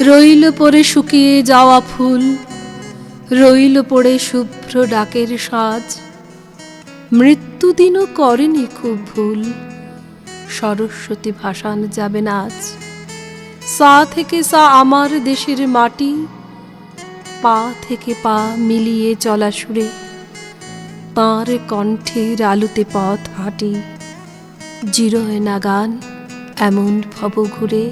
রইল পড়ে শুকিয়ে যাওয়া ফুল, রইল পড়ে শুভ্র ডাকের সাজ। মৃত্যুদিনও করেনি খুব ভুল, সরস্বতী ভাসান যাবেন আজ। সা থেকে সা আমার দেশের মাটি, পা থেকে পা মিলিয়ে চলা সুরে, তাঁর কণ্ঠের আলোতে পথ হাঁটি। জিরয় না গান এমন ভব ঘুরে,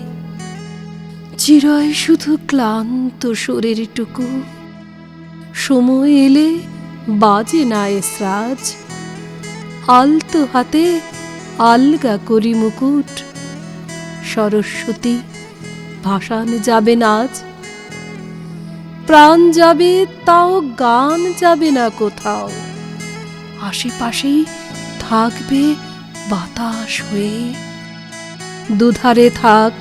চিরয় শুধু ক্লান্ত শরীরটুকু। সময় এলে বাজে না এসরাজ, আলতো হাতে আলগা করি মুকুট। সরস্বতী ভাসান যাবেন আজ। প্রাণ যাবে তাও গান যাবে না কোথাও, আশেপাশেই থাকবে বাতাস হয়ে। দুধারে থাক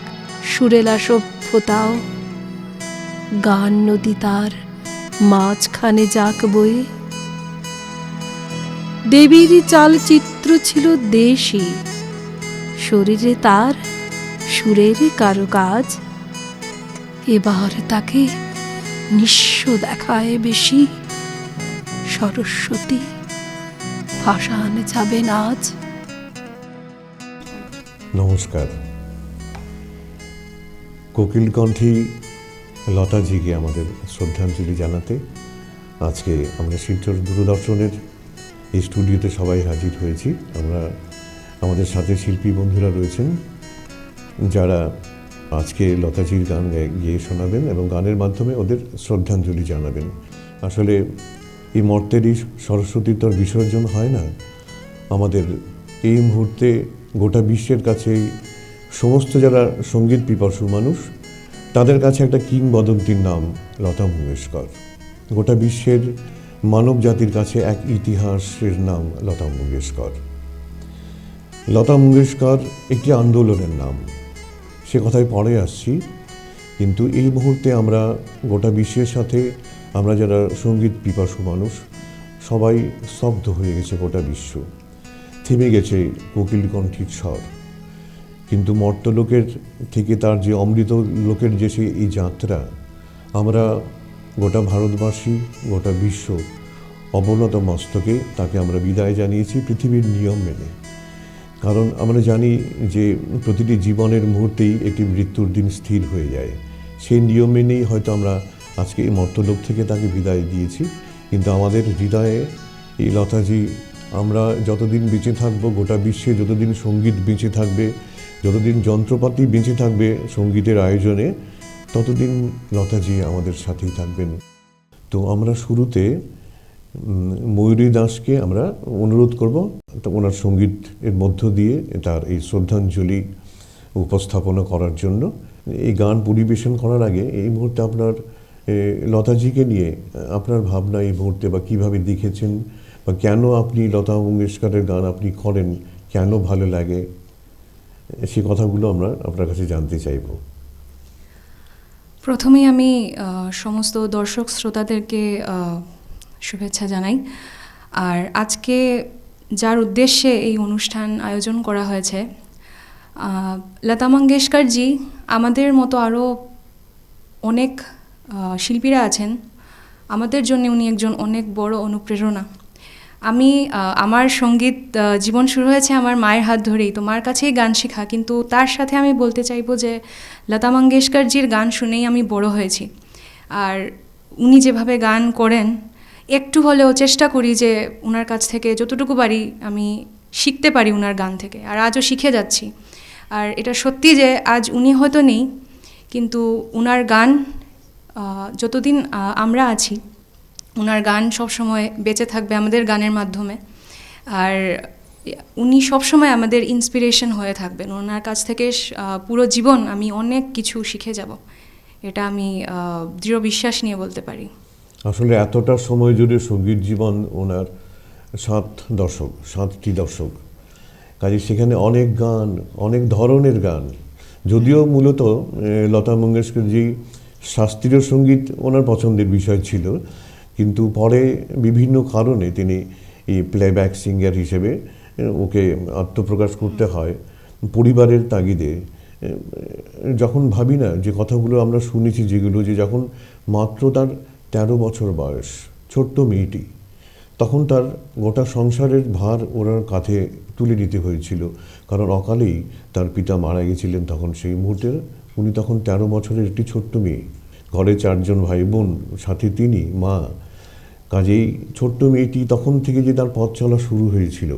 সুরেলা সভ্যতাও, গান নদী তার মাঝখানে যাক বয়ে। দেবীর চালচিত্র ছিল দেশি, শরীরে তার সুরের কারুকাজ। এবার তাকে নিঃস্ব দেখায় বেশি, সরস্বতী ভাসান যাবেন আজ। নমস্কার। কোকিল কণ্ঠী লতাজিকে আমাদের শ্রদ্ধাঞ্জলি জানাতে আজকে আমরা শিলচর দূরদর্শনের এই স্টুডিওতে সবাই হাজির হয়েছি। আমাদের সাথে শিল্পী বন্ধুরা রয়েছেন যারা আজকে লতাজির গান গেয়ে শোনাবেন এবং গানের মাধ্যমে ওদের শ্রদ্ধাঞ্জলি জানাবেন। আসলে এই মর্তেরই সরস্বতীর তোর বিসর্জন হয় না। আমাদের এই মুহূর্তে গোটা বিশ্বের কাছেই সমস্ত যারা সঙ্গীত পিপাসু মানুষ, তাদের কাছে একটা কিংবদন্তির নাম লতা মঙ্গেশকর। গোটা বিশ্বের মানব জাতির কাছে এক ইতিহাসের নাম লতা মঙ্গেশকর। লতা মঙ্গেশকর একটি আন্দোলনের নাম, সে কথায় পরে আসছি। কিন্তু এই মুহূর্তে আমরা গোটা বিশ্বের সাথে আমরা যারা সঙ্গীত পিপাসু মানুষ সবাই স্তব্ধ হয়ে গেছে। গোটা বিশ্ব থেমে গেছে কোকিল কণ্ঠীর স্বর। কিন্তু মর্তলোকের থেকে তার যে অমৃত লোকের যে এই যাত্রা, আমরা গোটা ভারতবাসী গোটা বিশ্ব অবনত মস্তকে তাকে আমরা বিদায় জানিয়েছি পৃথিবীর নিয়ম মেনে। কারণ আমরা জানি যে প্রতিটি জীবনের মুহূর্তেই একটি মৃত্যুর দিন স্থির হয়ে যায়। সেই নিয়ম মেনেই হয়তো আমরা আজকে এই মর্তলোক থেকে তাকে বিদায় দিয়েছি। কিন্তু আমাদের হৃদয়ে এই লতাজি, আমরা যতদিন বেঁচে থাকবো, গোটা বিশ্বে যতদিন সঙ্গীত বেঁচে থাকবে, যতদিন যন্ত্রপাতি বেঁচে থাকবে সঙ্গীতের আয়োজনে, ততদিন লতাজি আমাদের সাথেই থাকবেন। তো আমরা শুরুতে ময়ূরী দাসকে আমরা অনুরোধ করব ওনার সঙ্গীত এর মধ্য দিয়ে তার এই শ্রদ্ধাঞ্জলি উপস্থাপনা করার জন্য। এই গান পরিবেশন করার আগে এই মুহূর্তে আপনার লতাজিকে নিয়ে আপনার ভাবনা এই মুহূর্তে, বা কীভাবে দেখেছেন, বা কেন আপনি লতা মঙ্গেশকরের গান আপনি করেন, কেন ভালো লাগে, সে কথাগুলো আমরা আপনার কাছে জানতে চাইব। প্রথমেই আমি সমস্ত দর্শক শ্রোতাদেরকে শুভেচ্ছা জানাই। আর আজকে যার উদ্দেশ্যে এই অনুষ্ঠান আয়োজন করা হয়েছে, লতা মঙ্গেশকরজি আমাদের মতো আরও অনেক শিল্পীরা আছেন, আমাদের জন্য উনি একজন অনেক বড় অনুপ্রেরণা। আমি আমার সঙ্গীত জীবন শুরু হয়েছে আমার মায়ের হাত ধরেই, তো মার কাছেই গান শেখা। কিন্তু তার সাথে আমি বলতে চাইবো যে লতা মঙ্গেশকরজির গান শুনেই আমি বড় হয়েছি। আর উনি যেভাবে গান করেন, একটু হলেও চেষ্টা করি যে ওনার কাছ থেকে যতটুকু পারি আমি শিখতে পারি ওনার গান থেকে, আর আজও শিখে যাচ্ছি। আর এটা সত্যি যে আজ উনি হয়তো নেই, কিন্তু ওনার গান যতদিন আমরা আছি, ওনার গান সবসময় বেঁচে থাকবে আমাদের গানের মাধ্যমে। আর উনি সবসময় আমাদের ইন্সপিরেশন হয়ে থাকবেন। ওনার কাছ থেকে পুরো জীবন আমি অনেক কিছু শিখে যাব, এটা আমি দৃঢ় বিশ্বাস নিয়ে বলতে পারি। আসলে এতটা সময় জুড়ে সঙ্গীত জীবন ওনার 7টি দশক, কাজে সেখানে অনেক গান, অনেক ধরনের গান। যদিও মূলত লতা মঙ্গেশকরজি শাস্ত্রীয় সঙ্গীত ওনার পছন্দের বিষয় ছিল, কিন্তু পরে বিভিন্ন কারণে তিনি এই প্লেব্যাক সিঙ্গার হিসেবে ওকে আত্মপ্রকাশ করতে হয় পরিবারের তাগিদে। যখন ভাবি না যে কথাগুলো আমরা শুনেছি, যেগুলো যে যখন মাত্র তার 13 বছর বয়স, ছোট্ট মেয়েটি, তখন তার গোটা সংসারের ভার ওনার কাঁধে তুলে নিতে হয়েছিল, কারণ অকালেই তার পিতা মারা গেছিলেন তখন। সেই মুহূর্তে উনি তখন 13 বছরের একটি ছোট্ট মেয়ে, ঘরে 4 জন ভাই বোন, সাথে তিনি মা। কাজেই ছোট্ট মেয়েটি তখন থেকে যে তার পথ চলা শুরু হয়েছিল,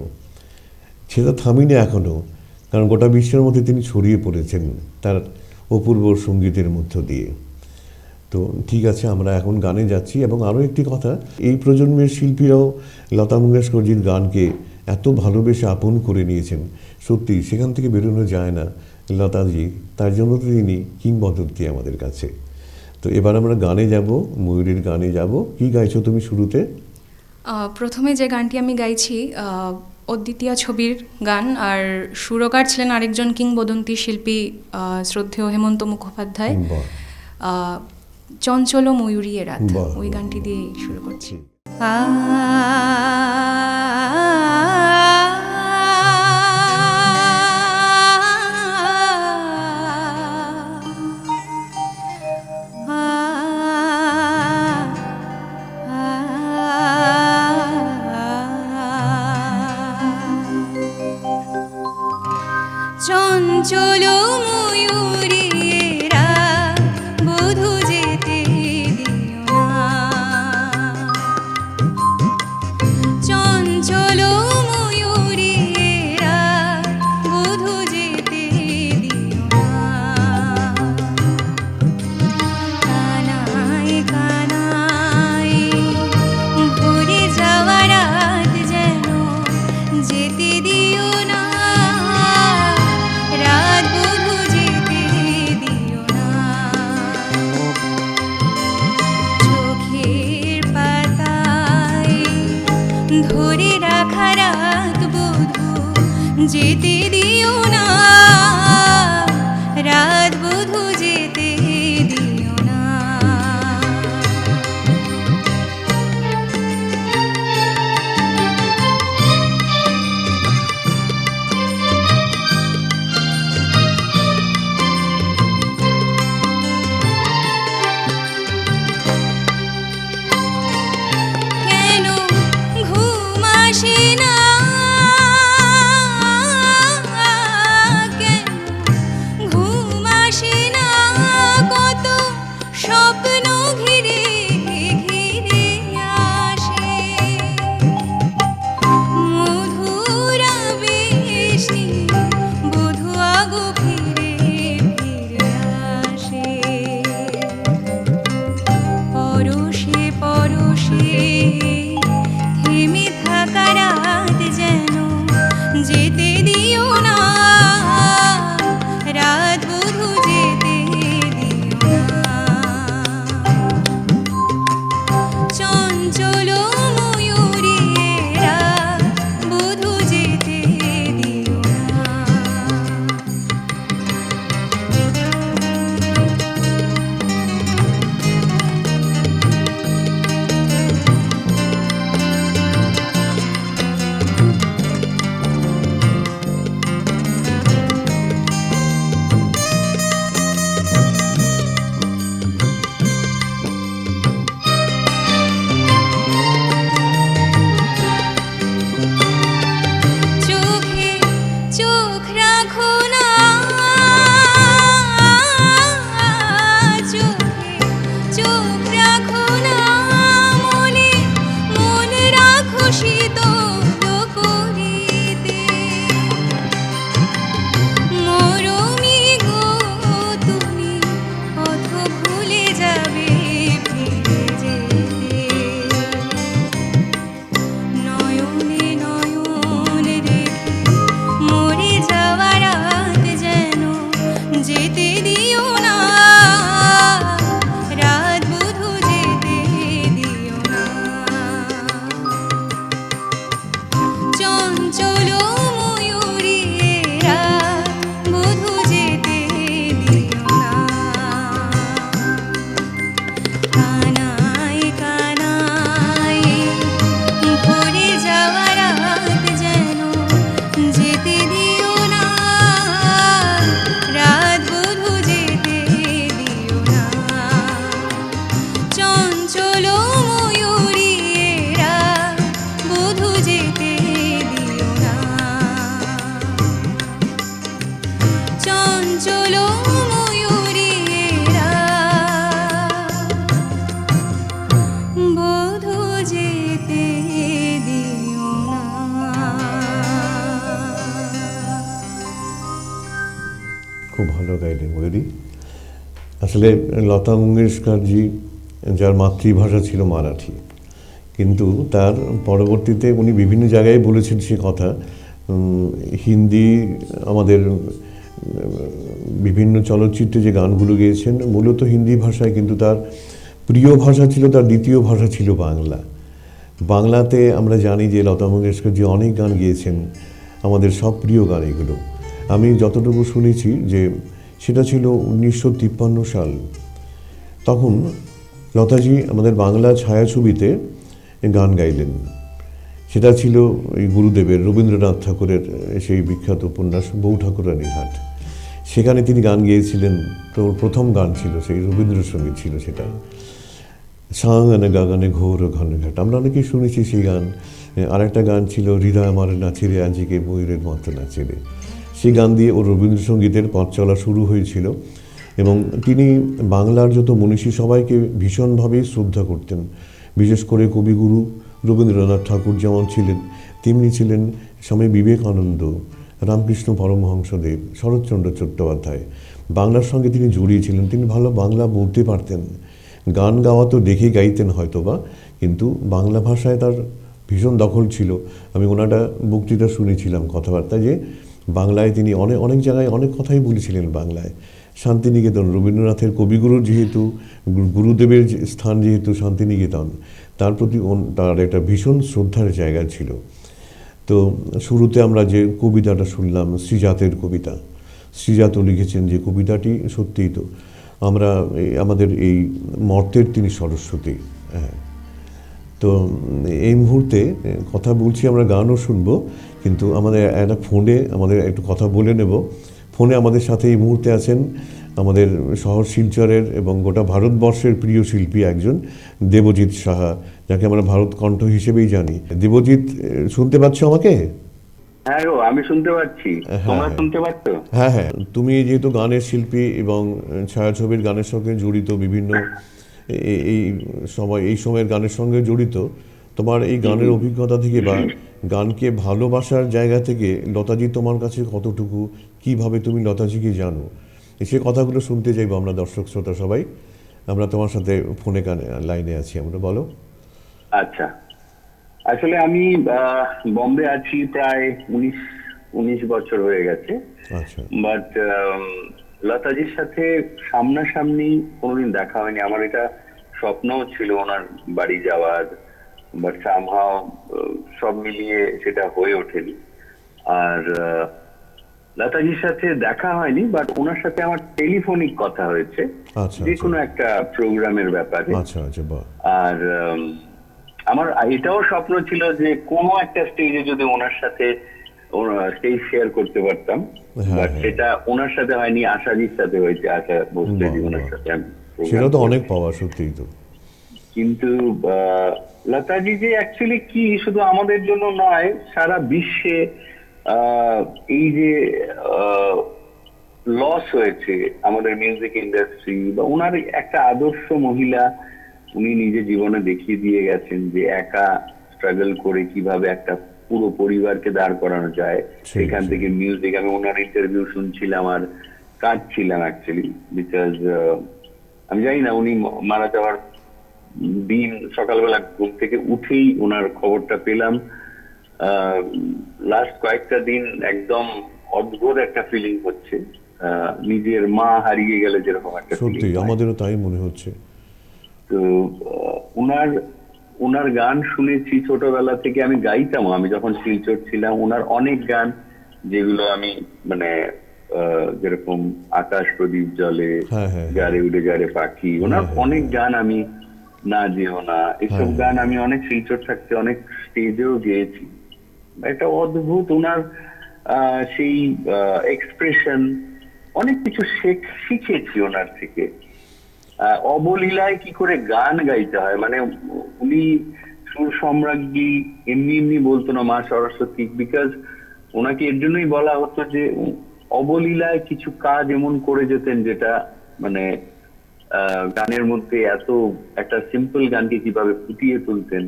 সেটা থামিনি এখনও, কারণ গোটা বিশ্বের মধ্যে তিনি ছড়িয়ে পড়েছেন তার অপূর্ব সঙ্গীতের মধ্য দিয়ে। তো ঠিক আছে, আমরা এখন গানে যাচ্ছি। এবং আরও একটি কথা, এই প্রজন্মের শিল্পীরাও লতা মঙ্গেশকরজির গানকে এত ভালোবেসে আপন করে নিয়েছেন, সত্যি সেখান থেকে বেরোনো যায় না লতাজি, তার জন্য তো তিনি কিংবদন্তি আমাদের কাছে। তো এবার আমরা গানে যাব, ময়ূরীর গানে যাব। কি গাইছো তুমি শুরুতে? প্রথমে যে গানটি আমি গাইছি অদ্বিতীয়া ছবির গান, আর সুরকার ছিলেন আরেকজন কিংবদন্তি শিল্পী, শ্রদ্ধেয় হেমন্ত মুখোপাধ্যায়। চঞ্চল ময়ূরী এ রাত, ওই গানটি দিয়ে শুরু করছি। চঞ্চল ময়ূরী রাত বধূ যেতে দিও না, চঞ্চল ময়ূরী রাত বধূ যেতে দিও না, কানায় কানায় ভরে যাওয়া রাত যেন যেতে দিও না, রাত বধূ যেতে দিও না, চোখের পাতায় ধরে রাখা রাত বধূ যেতে দিও না, রাত বধূ যেতে দিও না। কেন ঘুম আসে না যেতে দিও না। খুব ভালো গাইলেন ময়ূরী। আসলে লতা মঙ্গেশকরজি, যার মাতৃভাষা ছিল মারাঠি, কিন্তু তার পরবর্তীতে উনি বিভিন্ন জায়গায় বলেছেন সে কথা। হিন্দি, আমাদের বিভিন্ন চলচ্চিত্রে যে গানগুলো গেয়েছেন মূলত হিন্দি ভাষায়, কিন্তু তার প্রিয় ভাষা ছিল, তার দ্বিতীয় ভাষা ছিল বাংলা। বাংলাতে আমরা জানি যে লতা মঙ্গেশকরজি অনেক গান গেয়েছেন, আমাদের সব প্রিয় গান এগুলো। আমি যতটুকু শুনেছি যে সেটা ছিল 1953 সাল। তখন লতাজি আমাদের বাংলা ছায়াছবিতে গান গাইলেন। সেটা ছিল এই গুরুদেবের, রবীন্দ্রনাথ ঠাকুরের সেই বিখ্যাত উপন্যাস বউ ঠাকুরানীর হাট। সেখানে তিনি গান গেয়েছিলেন। তো প্রথম গান ছিল, সেই রবীন্দ্রসঙ্গীত ছিল সেটা, সাঙ্গানে গাগানে ঘোর ঘনে ঘাট। আমরা অনেকেই শুনেছি সেই গান। আরেকটা গান ছিল হৃদয় আমার নাচিরে আজিকে ময়ূরের মতো নাচিরে। সেই গান দিয়ে ওর রবীন্দ্রসঙ্গীতের পথ চলা শুরু হয়েছিল। এবং তিনি বাংলার যত মনীষী সবাইকে ভীষণভাবেই শ্রদ্ধা করতেন। বিশেষ করে কবিগুরু রবীন্দ্রনাথ ঠাকুর যেমন ছিলেন, তেমনি ছিলেন স্বামী বিবেকানন্দ, রামকৃষ্ণ পরমহংসদেব, শরৎচন্দ্র চট্টোপাধ্যায়। বাংলার সঙ্গে তিনি জড়িয়েছিলেন। তিনি ভালো বাংলা বলতে পারতেন, গান গাওয়া তো দেখে গাইতেন হয়তোবা, কিন্তু বাংলা ভাষায় তার ভীষণ দখল ছিল। আমি ওনাটা বক্তৃতা শুনেছিলাম, কথাবার্তা, যে বাংলায় তিনি অনেক অনেক জায়গায় অনেক কথাই বলেছিলেন বাংলায়। শান্তিনিকেতন, রবীন্দ্রনাথের কবিগুরুর যেহেতু, গুরুদেবের স্থান যেহেতু শান্তিনিকেতন, তার প্রতি তার একটা ভীষণ শ্রদ্ধার জায়গা ছিল। তো শুরুতে আমরা যে কবিতাটা শুনলাম, শ্রীজাতের কবিতা, শ্রীজাতও লিখেছেন যে কবিতাটি, সত্যিই তো আমরা আমাদের এই মর্তের তিনি সরস্বতী। হ্যাঁ, তো এই মুহূর্তে কথা বলছি, আমরা গানও শুনবো, কিন্তু আমাদের একটা ফোনে আমাদের একটু কথা বলে নেব। ফোনে আমাদের সাথে এই মুহূর্তে আছেন আমাদের শহর শিলচরের এবং গোটা ভারতবর্ষের প্রিয় শিল্পী একজন, দেবজিৎ সাহা, যাকে আমরা ভারত কণ্ঠ হিসেবেই জানি। দেবজিৎ, শুনতে পাচ্ছ আমাকে? হ্যাঁ গো, আমি শুনতে পাচ্ছি। তোমরা শুনতে পাচ্ছ? হ্যাঁ হ্যাঁ, তুমি যেহেতু গানের শিল্পী এবং ছায়াছবির গানের সঙ্গে জড়িত, বিভিন্ন এই এই সময়ের গানের সঙ্গে জড়িত, তোমার এই গানের অভিজ্ঞতা থেকে বা গানকে ভালোবাসার জায়গা থেকে লতাজি তোমার কাছে কতটুকু, কিভাবে তুমি লতাজিকে জানো, সে কথাগুলো শুনতে চাইবো আমরা, দর্শক শ্রোতা সবাই। আমরা তোমার সাথে ফোনে লাইনে আছি, আমরা বলো। আচ্ছা, আসলে আমি বম্বে আছি প্রায় 19 বছর হয়ে গেছে। আচ্ছা, বাট লতাজির সাথে সামনাসামনি কোনোদিন দেখা হয়নি। আমার এটা স্বপ্নও ছিল ওনার বাড়ি যাওয়ার, বাট সামহাও সব মিলিয়ে সেটা হয়ে ওঠেনি। আর লতাজির সাথে দেখা হয়নি, বাট ওনার সাথে আমার টেলিফোনিক কথা হয়েছে যে কোনো একটা প্রোগ্রামের ব্যাপারে। আচ্ছা আচ্ছা, বাহ। আর আমার এটাও স্বপ্ন ছিল যে কোনো একটা স্টেজে যদি ওনার সাথে স্টেজ শেয়ার করতে পারতাম, বাট সেটা ওনার সাথে হয়নি, আশাজির সাথে হয়েছে। আশা ভোসলেজি ওনার সাথে সেটা তো অনেক পাওয়া, সত্যিই তো। কিন্তু লতাজি যে অ্যাকচুয়ালি কি শুধু আমাদের জন্য নয়, সারা বিশ্বে এই যে লস হয়েছে আমাদের মিউজিক ইন্ডাস্ট্রি, বা ওনার একটা আদর্শ মহিলা, উনি নিজে জীবনে দেখিয়ে দিয়ে গেছেন যে একা স্ট্রাগল করে কিভাবে একটা পুরো পরিবারকে দাঁড় করানো যায়। সেখান থেকে মিউজিক, আমি ওনার ইন্টারভিউ শুনছিলাম আর কাঁদছিলাম অ্যাকচুয়ালি, বিকজ আমি জানি না, উনি মারা যাওয়ার দিন সকালবেলা ঘুম থেকে উঠেই ওনার খবরটা পেলাম। লাস্ট কয়েকটা দিন একদম অদ্ভুত একটা ফিলিং হচ্ছে, নিজের মা হারিয়ে গেলে যেরকম একটা সত্যি আমাদেরও তাই মনে হচ্ছে। তো ওনার গান শুনেছি ছোটবেলা থেকে, আমি গাইতাম আমি যখন শিলচর ছিলাম। ওনার অনেক গান যেগুলো আমি মানে যেরকম আকাশ প্রদীপ জলে, গাড়ে উড়ে গাড়ে পাখি, ওনার অনেক গান, আমি না যেও না, এসব গান আমি অনেক শিলচর থাকতে অনেক স্টেজেও গেয়েছি। একটা অদ্ভুত ওনার সেই এক্সপ্রেশন, অনেক কিছু শিখেছি ওনার থেকে। অবলীলায় কি করে গান গাইতে হয়, মানে উনি সুর সম্রাজ্ঞী এমনি এমনি বলতো না মা সরস্বতী, বিকজ ওনাকে এর জন্যই বলা হতো যে অবলীলায় কিছু কাজ এমন করে যেতেন যেটা মানে গানের মধ্যে এত একটা সিম্পল গানকে কিভাবে ফুটিয়ে তুলতেন।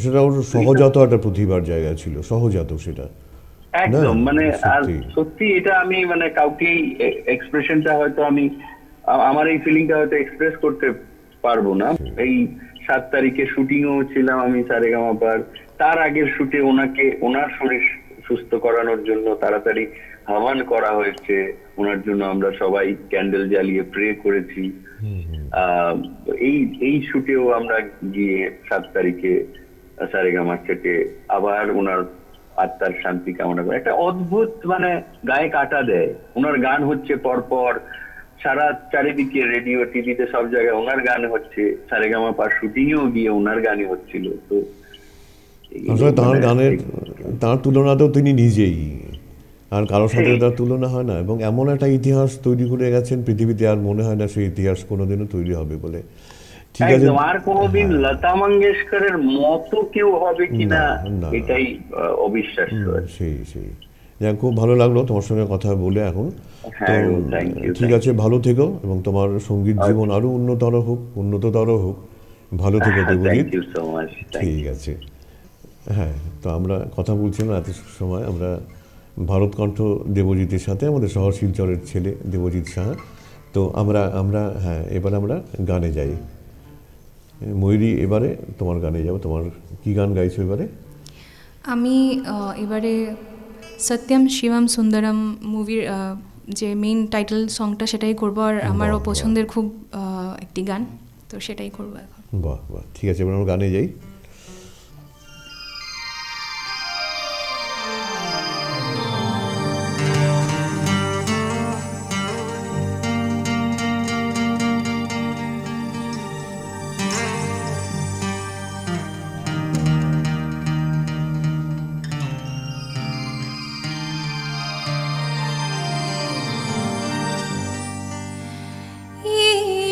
সেটা ওর সহজাত একটা প্রতিভার জায়গা ছিল, সহজাত সেটা। একদম, না, মানে আর সত্যি। সত্যি এটা আমি মানে কাউকেই এক্সপ্রেশনটা হয়তো আমি আমার এই ফিলিংটা হয়তো এক্সপ্রেস করতে পারবো না। এই 7 তারিখে শুটিংও ছিলাম আমি সারেগামাপার। তার আগের শুটে ওনার শরীর সুস্থ করানোর জন্য তাড়াতাড়ি হাওয়ান করা হয়েছে, ওনার জন্য আমরা সবাই ক্যান্ডেল জ্বালিয়ে প্রে করেছি। এই শুটেও আমরা গিয়ে 7 তারিখে সারেগামার সেটে আবার ওনার আত্মার শান্তি কামনা করে একটা অদ্ভুত মানে গায়ে কাটা দেয়। ওনার গান হচ্ছে পরপর সারা চারিদিকে, রেডিও টিভিতে সব জায়গায় ওনার গান হচ্ছে, সারেগামাপার শুটিংয়েও গিয়ে ওনার গানই হচ্ছিল। তো আসলে তার গানের, তার তুলনাতেও তিনি নিজেই, আর কারোর সাথে তার তুলনা হয় না। এবং এমন একটা ইতিহাস তৈরি করে গেছেন পৃথিবীতে, আর মনে হয় না সেই ইতিহাস কোনোদিনও তৈরি হবে বলে। ঠিক আছে, আর কোনোদিন লতা মঙ্গেশকরের মতো কেউ হবে কিনা এটাই অবিশ্বাস্য। সেই যাক, খুব ভালো লাগলো তোমার সঙ্গে কথা বলে এখন। ঠিক আছে, ভালো থেকো এবং তোমার সঙ্গীত জীবন আরো উন্নততর হোক। ভালো থেকো দেবজিৎ। ঠিক আছে। হ্যাঁ, তো আমরা কথা বলছিলাম এত সময় আমরা ভারতকণ্ঠ দেবজিতের সাথে, আমাদের শহর শিলচরের ছেলে দেবজিৎ সাহা। তো আমরা হ্যাঁ, এবারে আমরা গানে যাই। ময়ূরী, এবারে তোমার গানে যাবো। তোমার কি গান গাইছো এবারে? আমি এবারে সত্যম শিবম সুন্দরম মুভির যে মেইন টাইটেল সংটা সেটাই করবো, আর আমারও পছন্দের খুব একটি গান, তো সেটাই করবো এখন। বাহ, ঠিক আছে, এবার আমরা গানে যাই।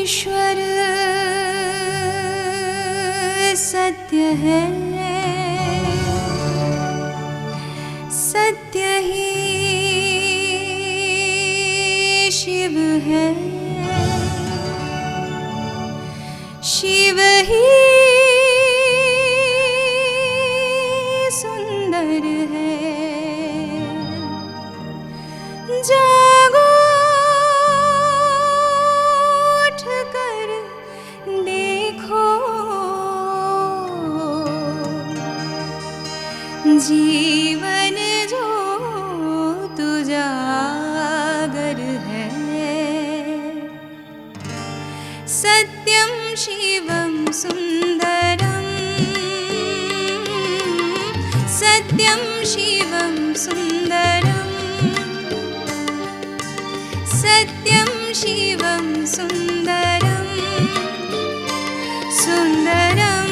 ईश्वर सत्य है, सत्य ही शिव है, शिव ही सुंदर है। जागो जीवन जो तुजागर है, सत्यम शिवम सुंदरम, सत्यम शिवम सुंदरम, सत्यम शिवम सुंदरम, सुंदरम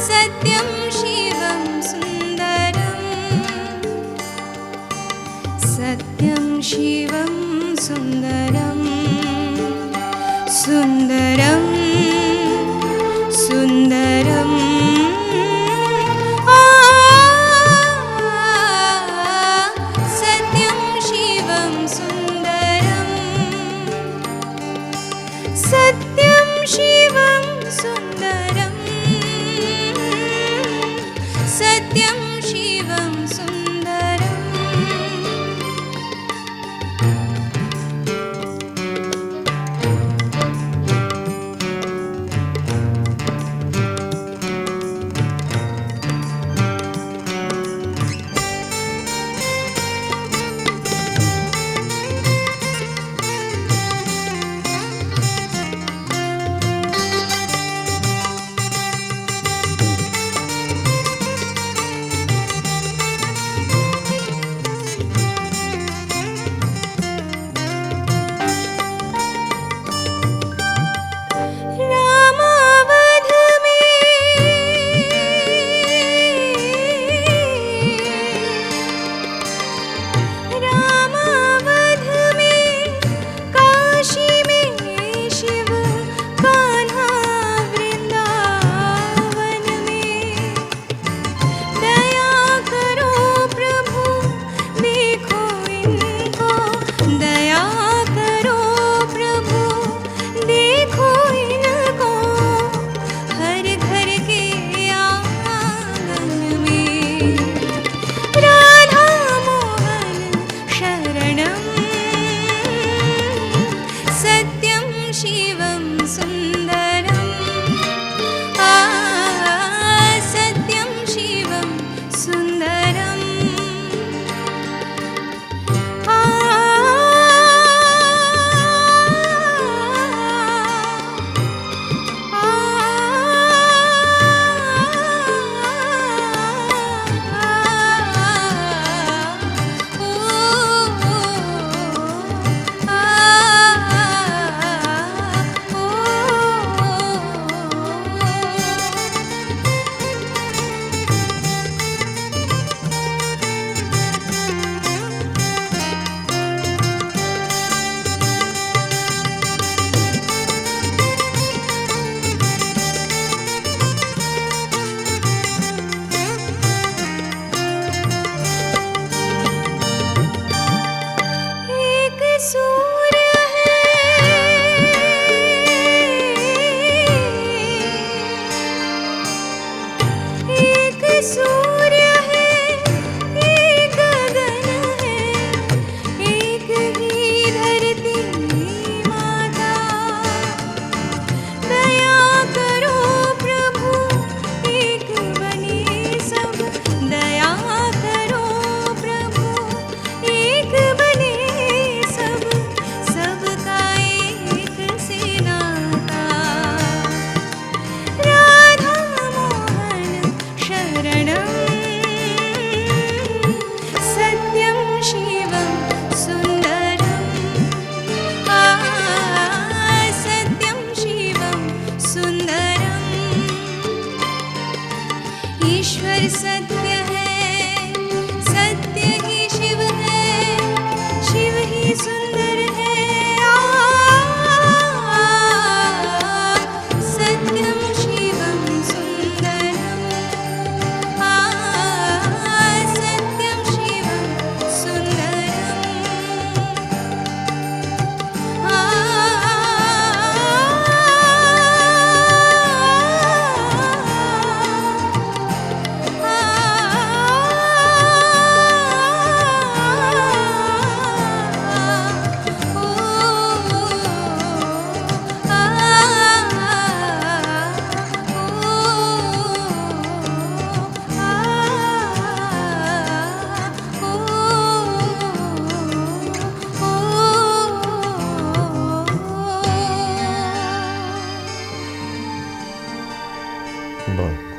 सत्यम शिवम सुंदरम, सत्यम शिवम सुंदरम, सुंदरम सुंदरम सत्यम शिवम सुंदरम, सत्यम शिवम सुंदरम, सत्यम शिवम सुंदरम।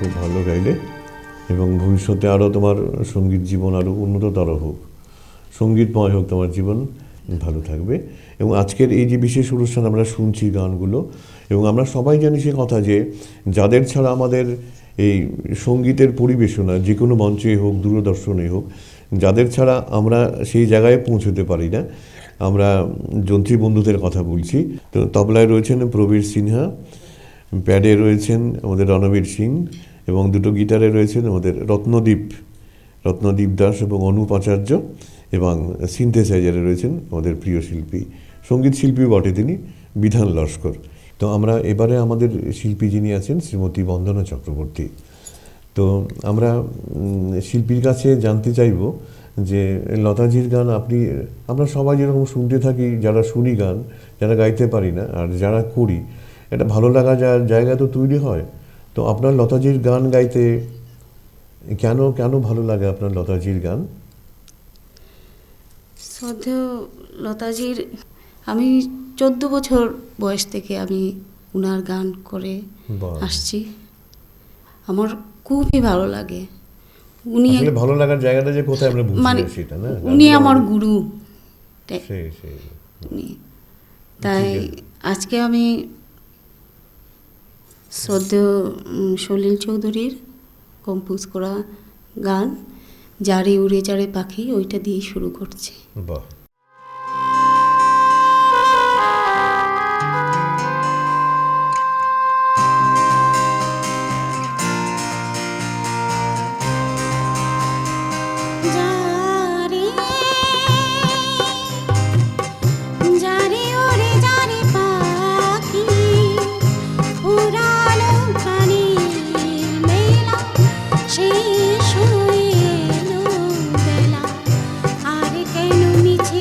খুব ভালো গাইলে, এবং ভবিষ্যতে আরও তোমার সঙ্গীত জীবন আরও উন্নততর হোক, সঙ্গীতময় হোক তোমার জীবন, ভালো থাকবে। এবং আজকের এই যে বিশেষ অনুষ্ঠান আমরা শুনছি গানগুলো, এবং আমরা সবাই জানি সে কথা যে যাদের ছাড়া আমাদের এই সঙ্গীতের পরিবেশনা যে কোনো মঞ্চে হোক, দূরদর্শনে হোক, যাদের ছাড়া আমরা সেই জায়গায় পৌঁছতে পারি না। আমরা যন্ত্রী বন্ধুদের কথা বলছি। তো তবলায় রয়েছেন প্রবীর সিনহা, প্যাডে রয়েছেন আমাদের রণবীর সিং, এবং দুটো গিটারে রয়েছেন আমাদের রত্নদীপ দাস এবং অনুপ আচার্য, এবং সিনথেসাইজারে রয়েছেন আমাদের প্রিয় শিল্পী, সঙ্গীত শিল্পী বটে তিনি, বিধান লস্কর। তো আমরা এবারে আমাদের শিল্পী যিনি আছেন শ্রীমতী বন্দনা চক্রবর্তী। তো আমরা শিল্পীর কাছে জানতে চাইব যে লতাজির গান আমরা সবাই যেরকম শুনতে থাকি, যারা শুনি গান, যারা গাইতে পারি না, আর যারা করি, এটা ভালো লাগা জায়গা তো তৈরি হয়। তো আপনার লতাজির গান গাইতে কেন ভালো লাগে আপনার লতাজির গান? শ্রদ্ধেয় লতাজির, আমি 14 বছর বয়স থেকে আমি উনার গান করে আসছি। আমার খুবই ভালো লাগে। উনি ভালো লাগার জায়গাটা যে কোথায় আমরা বুঝি সেটা না, উনি আমার গুরু। তাই আজকে আমি শ্রদ্ধেয় সলিল চৌধুরীর কম্পোজ করা গান যারে উড়ে যারে পাখি, ওইটা দিয়ে শুরু করছি। বাহ। শেষ হয়ে এলো বেলা, আর কেন মিছে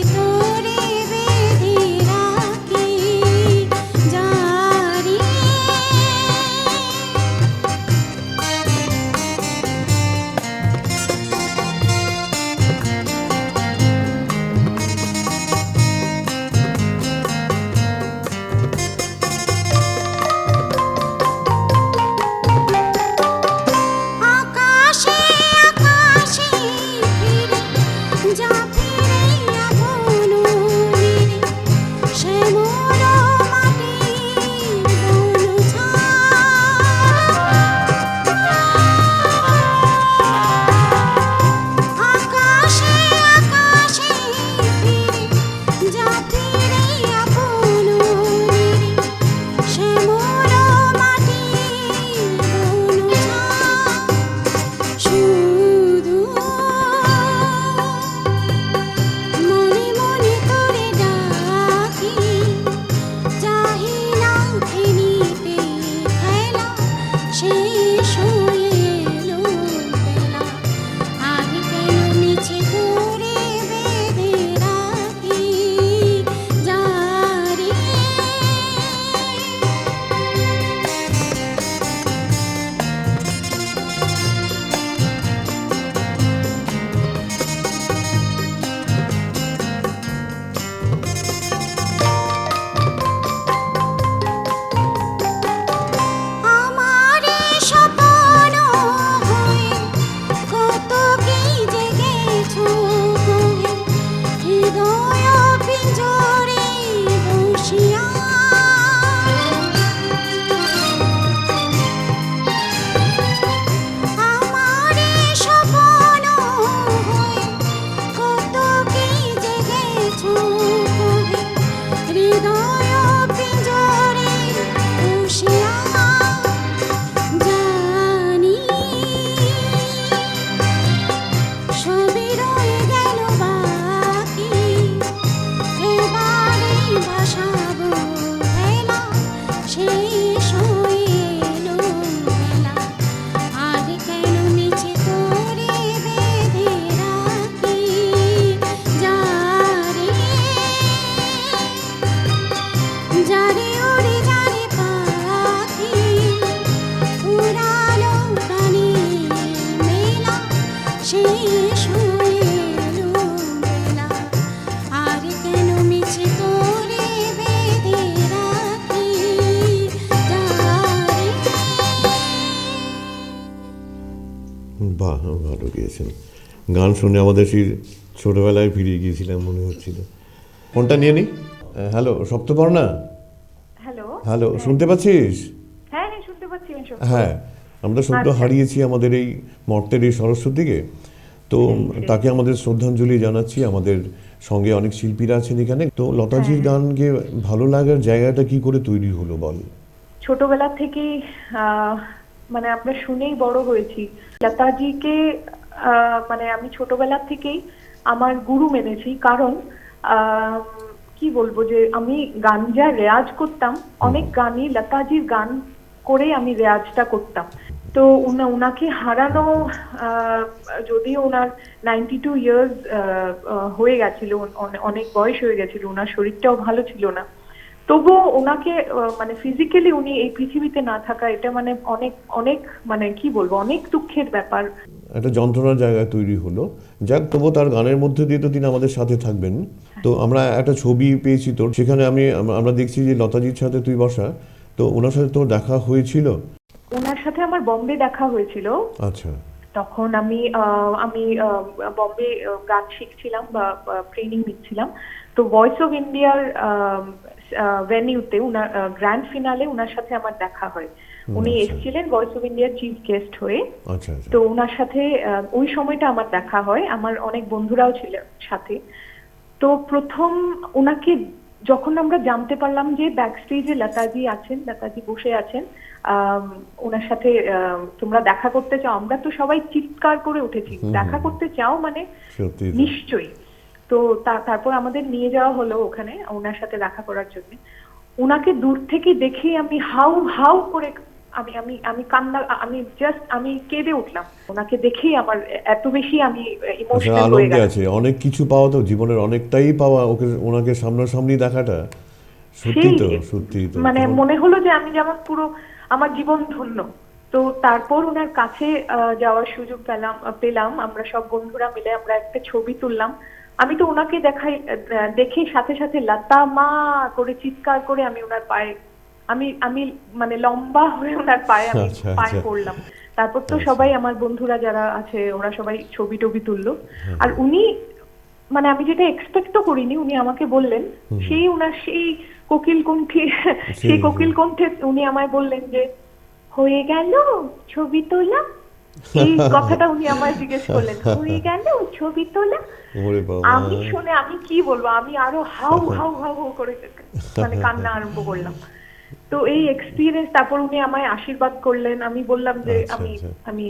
গিয়েছেন। গান শুনে আমাদের সেই ছোটবেলায় ফিরে গিয়েছিলাম মনে হচ্ছিল। ফোনটা নিয়ে নিই। Hello Saptaparna, hello. হ্যালো শুনতে পাচ্ছিস? হ্যাঁ হ্যাঁ শুনতে পাচ্ছি আমি সব। হ্যাঁ, আমরা সদ্য আচ্ছা। হারিয়েছি আমাদের এই মর্তের এই সরস্বতীকে। তো তাকে আমাদের শ্রদ্ধাঞ্জলি জানাচ্ছি। আমাদের সঙ্গে অনেক শিল্পীরা আছেন এখানে। তো লতাজির গানকে ভালো লাগার জায়গাটা কি করে তৈরি হলো বল? ছোটবেলা থেকেই মানে আমরা শুনেই বড় হয়েছি লতাজিকে। মানে আমি ছোটবেলা থেকেই আমার গুরু মেনেছি, কারণ কি বলবো যে আমি গান যা রেয়াজ করতাম, অনেক গানই লতাজির গান করে আমি রেয়াজটা করতাম। তো উনাকে হারানো, যদিও ওনার 92 ইয়ার্স হয়ে গেছিল, অনেক বয়স হয়ে গেছিল, ওনার শরীরটাও ভালো ছিল না, তবুও ওনাকে মানে ফিজিক্যালি উনি এই পৃথিবীতে না থাকা, এটা মানে অনেক অনেক মানে কি বলবো, অনেক দুঃখের ব্যাপার। একটা যন্ত্রণার জায়গা তৈরি হলো। যাক, তবু তার গানের মধ্যে দিয়ে তো তিনি আমাদের সাথে থাকবেন। তো আমরা একটা ছবি পেয়েছি তোর, সেখানে আমরা দেখছি যে লতাজির সাথে তুই বসা। তো ওনার সাথে তোর দেখা হয়েছিল? ওনার সাথে আমার বম্বে দেখা হয়েছিল। আচ্ছা। তখন আমি বম্বে গান শিখছিলাম বা ট্রেনিং নিচ্ছিলাম। তো ভয়েস অফ ইন্ডিয়ার ভেনিউতে উনার গ্র্যান্ড ফিনালে উনার সাথে আমার দেখা হয়। উনি এসেছিলেন ভয়েস অফ ইন্ডিয়ার চিফ গেস্ট হয়ে। আচ্ছা। তো ওনার সাথে ওই সময়টা আমার দেখা হয়, আমার অনেক বন্ধুরাও ছিলেন সাথে। তো প্রথম ওনাকে যখন আমরা জানতে পারলাম যে ব্যাক স্টেজে লতাজি আছেন, লতাজি বসে আছেন, ওনার সাথে তোমরা দেখা করতে চাও, আমরা তো সবাই চিৎকার করে উঠেছি, দেখা করতে চাও মানে নিশ্চয়ই। তো তারপর আমাদের নিয়ে যাওয়া হলো ওখানে ওনার সাথে দেখা করার জন্য। ওনাকে দূর থেকে দেখে আমি হাউ হাউ করে আমি কান্না, আমি কেঁদে উঠলাম ওনাকে দেখেই। আমার এত বেশি আমি ইমোশনাল হয়ে গেছি। আছে অনেক কিছু পাওয়া, তো জীবনের অনেকটাই পাওয়া ওনাকে সামনাসামনি দেখাটা সত্যি তো মানে মনে হলো যে আমি যেমন পুরো আমার জীবন ধন্য। তো তারপর ওনার কাছে যাওয়ার সুযোগ পেলাম, আমরা সব বন্ধুরা মিলে আমরা একটা ছবি তুললাম। আমি তো ওনাকে দেখে সাথে সাথে লতা মা করে চিৎকার করে আমি ওনার পায়ে, আমি মানে লম্বা হয়ে ওনার পায়ে আমি পায়ে পড়লাম। তারপর তো সবাই আমার বন্ধুরা যারা আছে ওরা সবাই ছবি টবি তুললো। আর উনি মানে আমি যেটা এক্সপেক্টও করিনি, উনি আমাকে বললেন ওনার সেই কোকিল কণ্ঠে উনি আমায় বললেন যে হয়ে গেল ছবি তোলা। এই কথাটা উনি আমায় জিজ্ঞেস করলেন, হয়ে গেল ছবি তোলা। আমি শুনে আমি কি বলবো, আমি আরো হাউ হাউ হাউ হাউ করে মানে কান্না আরম্ভ করলাম। তো এই এক্সপিরিয়েন্স, তারপর উনি আমায় আশীর্বাদ করলেন। আমি বললাম যে আমি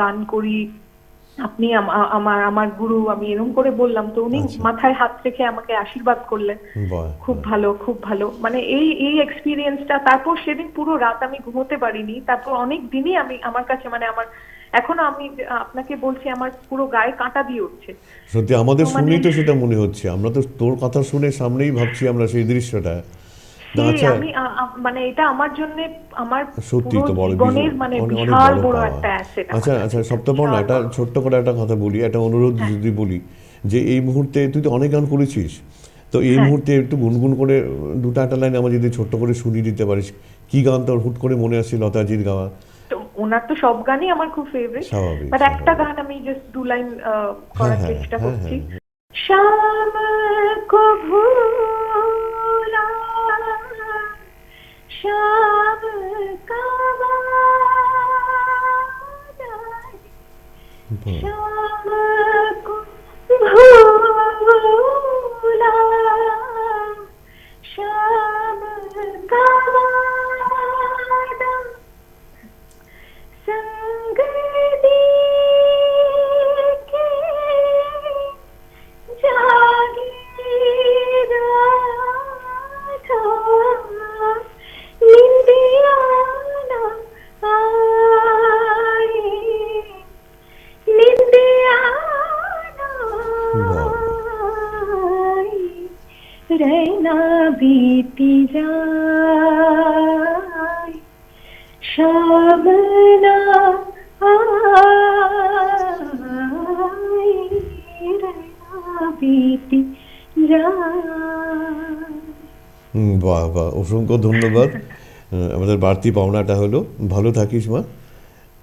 গান করি, আপনি আমার গুরু, আমি এরকম করে বললাম। তো উনি মাথায় হাত রেখে আমাকে আশীর্বাদ করলেন। খুব ভালো, খুব ভালো। মানে এই এক্সপিরিয়েন্সটা, তারপর সেদিন পুরো রাত আমি ঘুমোতে পারিনি। তারপর অনেক দিনই আমার কাছে মানে এখনো আমি আপনাকে বলছি আমার পুরো গায়ে কাঁটা দিয়ে উঠছে। সত্যি আমাদের শুনেই তো সেটা মনে হচ্ছে। আমরা তো তোর কথা শুনে সামনেই ভাবছি আমরা সেই দৃশ্যটা। আমি মানে এটা আমার জন্য আমার সত্যি তো বড় জীবনের মানে বিশাল বড় একটা অ্যাসেট। আচ্ছা সপ্তপর্ণা, একটা ছোট্ট করে একটা কথা বলি, একটা অনুরোধ যদি বলি, যে এই মুহূর্তে তুই তো অনেক গান করেছিস, তো এই মুহূর্তে একটু গুনগুন করে দুটো একটা লাইন আমার যদি ছোট্ট করে শুনিয়ে দিতে পারিস, কি গান তোর হুট করে মনে আসছে লতাজির গাওয়া? ওনার তো সব গানই আমার খুব ফেভারিট, বাট একটা গান আমি জাস্ট দু লাইন করার চেষ্টা করছি। শাম কো ভুলা শাম কা ওয়াদা, শাম কো ভুলা শাম কা ওয়াদা, संग देके जागी राधा, निंदिया ना आए, निंदिया ना आए, रहना बीती जाए, शाम ना आए, रहना बीती जाए। বাহ বাহ, অসংখ্য ধন্যবাদ। আমাদের বাড়তি পাওনাটা হলো। ভালো থাকিস মা।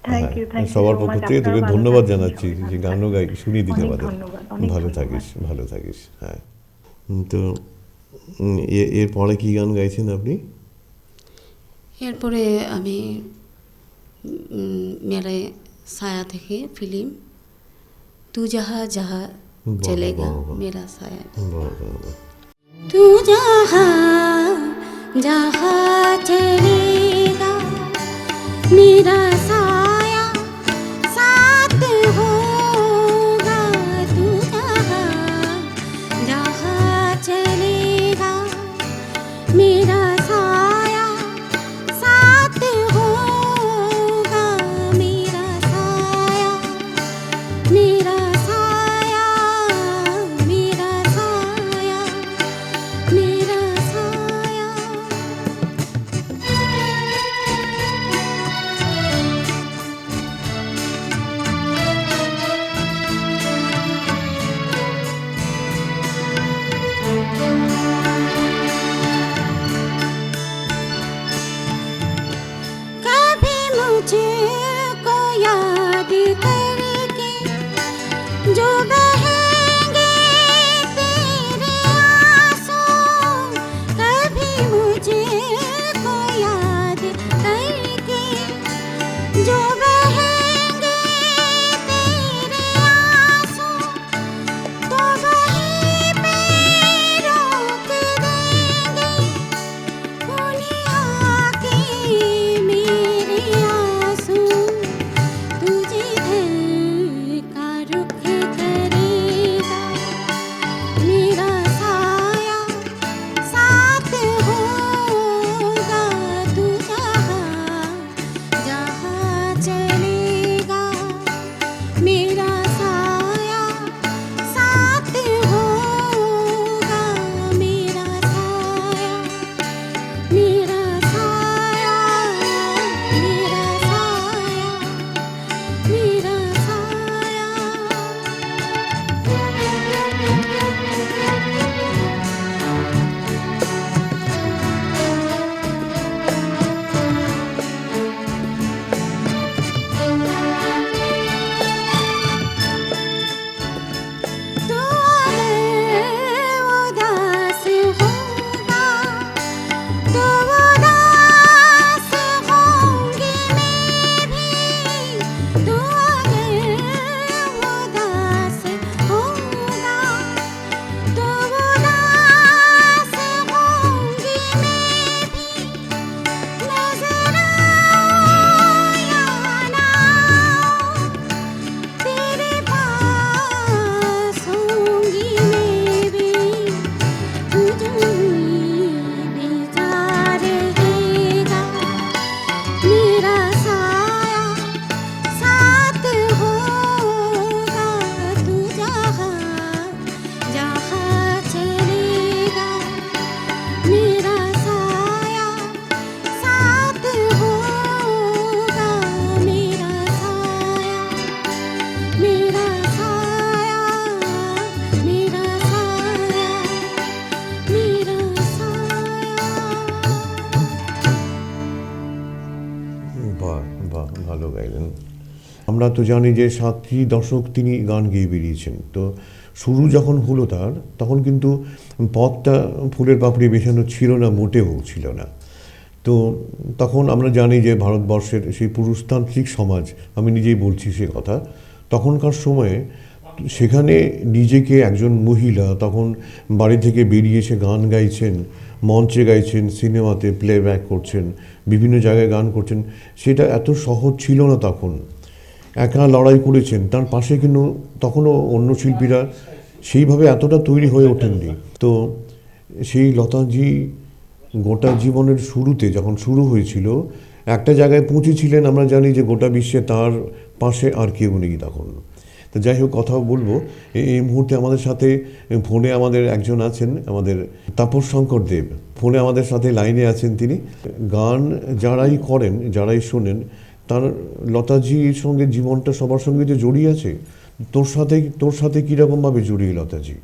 থ্যাংক ইউ সবার পক্ষ থেকে তোকে ধন্যবাদ জানাচ্ছি সবাই যে ভালো গানও গাই শুনিয়ে দিতে অনেক পারে। ধন্যবাদ, অনেক ভালো ধন্যবাদ। থাকিস, ভালো থাকিস। হ্যাঁ, তো এরপরে কি গান গাইছেন আপনি? এরপরে আমি মেরে ছায়া থেকে ফিল্ম তু যাহা যাহা বাহ, চলেগা বাহ, বাহ। মেরা ছায়া বাহ, বাহ, বাহ। तू जहाँ जहाँ चलेगा मेरा साया साथ होगा। तू जहाँ जहाँ चलेगा मेरा साया साथ होगा। मेरा साया मेरा साया मेरा साया मेरा साया। कभी मुझको याद करके जो बहेंगे तेरे आंसू। कभी मुझको याद करके जो बहेंगे तेरे आंसू तो वहीं पे रोक देंगे उन्हीं आके मेरे आंसू। तुझे दिल का रुख करेगा मेरा साया साथ होगा। तू जहाँ जहाँ चलेगा मेरा साया साथ होगा। मेरा साया मेरा साया मेरा साया मेरा साया। तू अगर उदास होगा तो उदास होंगी मैं भी। तू अगर उदास होगा तो उदास होंगी मैं भी। नजर आओ या ना आओ तेरे पास होंगी मैं भी। तू बेचा रहेगा मेरा साया साथ होगा। तू जहाँ जहाँ चलेगा मेरा साया साथ होगा। मेरा साया मेरा साया मेरा साया मेरा साया। বাহ, বাহ, ভালো গাইলেন। আমরা তো জানি যে 7টি দশক তিনি গান গেয়ে বেরিয়েছেন। তো শুরু যখন হলো তার, তখন কিন্তু পথটা ফুলের পাপড়ি বেছানো ছিল না, মোটেও ছিল না। তো তখন আমরা জানি যে ভারতবর্ষের সেই পুরুষতান্ত্রিক সমাজ, আমি নিজেই বলছি সে কথা, তখনকার সময়ে সেখানে নিজেকে একজন মহিলা তখন বাড়ি থেকে বেরিয়ে এসে গান গাইছেন, মঞ্চে গাইছেন, সিনেমাতে প্লেব্যাক করছেন, বিভিন্ন জায়গায় গান করছেন, সেটা এত সহজ ছিল না তখন। একা লড়াই করেছেন, তার পাশে কিন্তু তখনও অন্য শিল্পীরা সেইভাবে এতটা তৈরি হয়ে ওঠেননি। তো সেই লতাজি গোটা জীবনের শুরুতে যখন শুরু হয়েছিল, একটা জায়গায় পৌঁছেছিলেন, আমরা জানি যে গোটা বিশ্বে তার পাশে আর কেউ নেই তখন। তো যাই হোক, কথাও বলবো। এই মুহূর্তে আমাদের সাথে ফোনে আমাদের একজন আছেন, আমাদের তাপস শঙ্কর দেব ফোনে আমাদের সাথে লাইনে আছেন। তিনি গান যারাই করেন, যারাই শোনেন, তার লতাজির সঙ্গে জীবনটা সবার সঙ্গে যে জড়িয়ে আছে, তোর সাথে কিরকমভাবে জড়িয়ে লতাজি?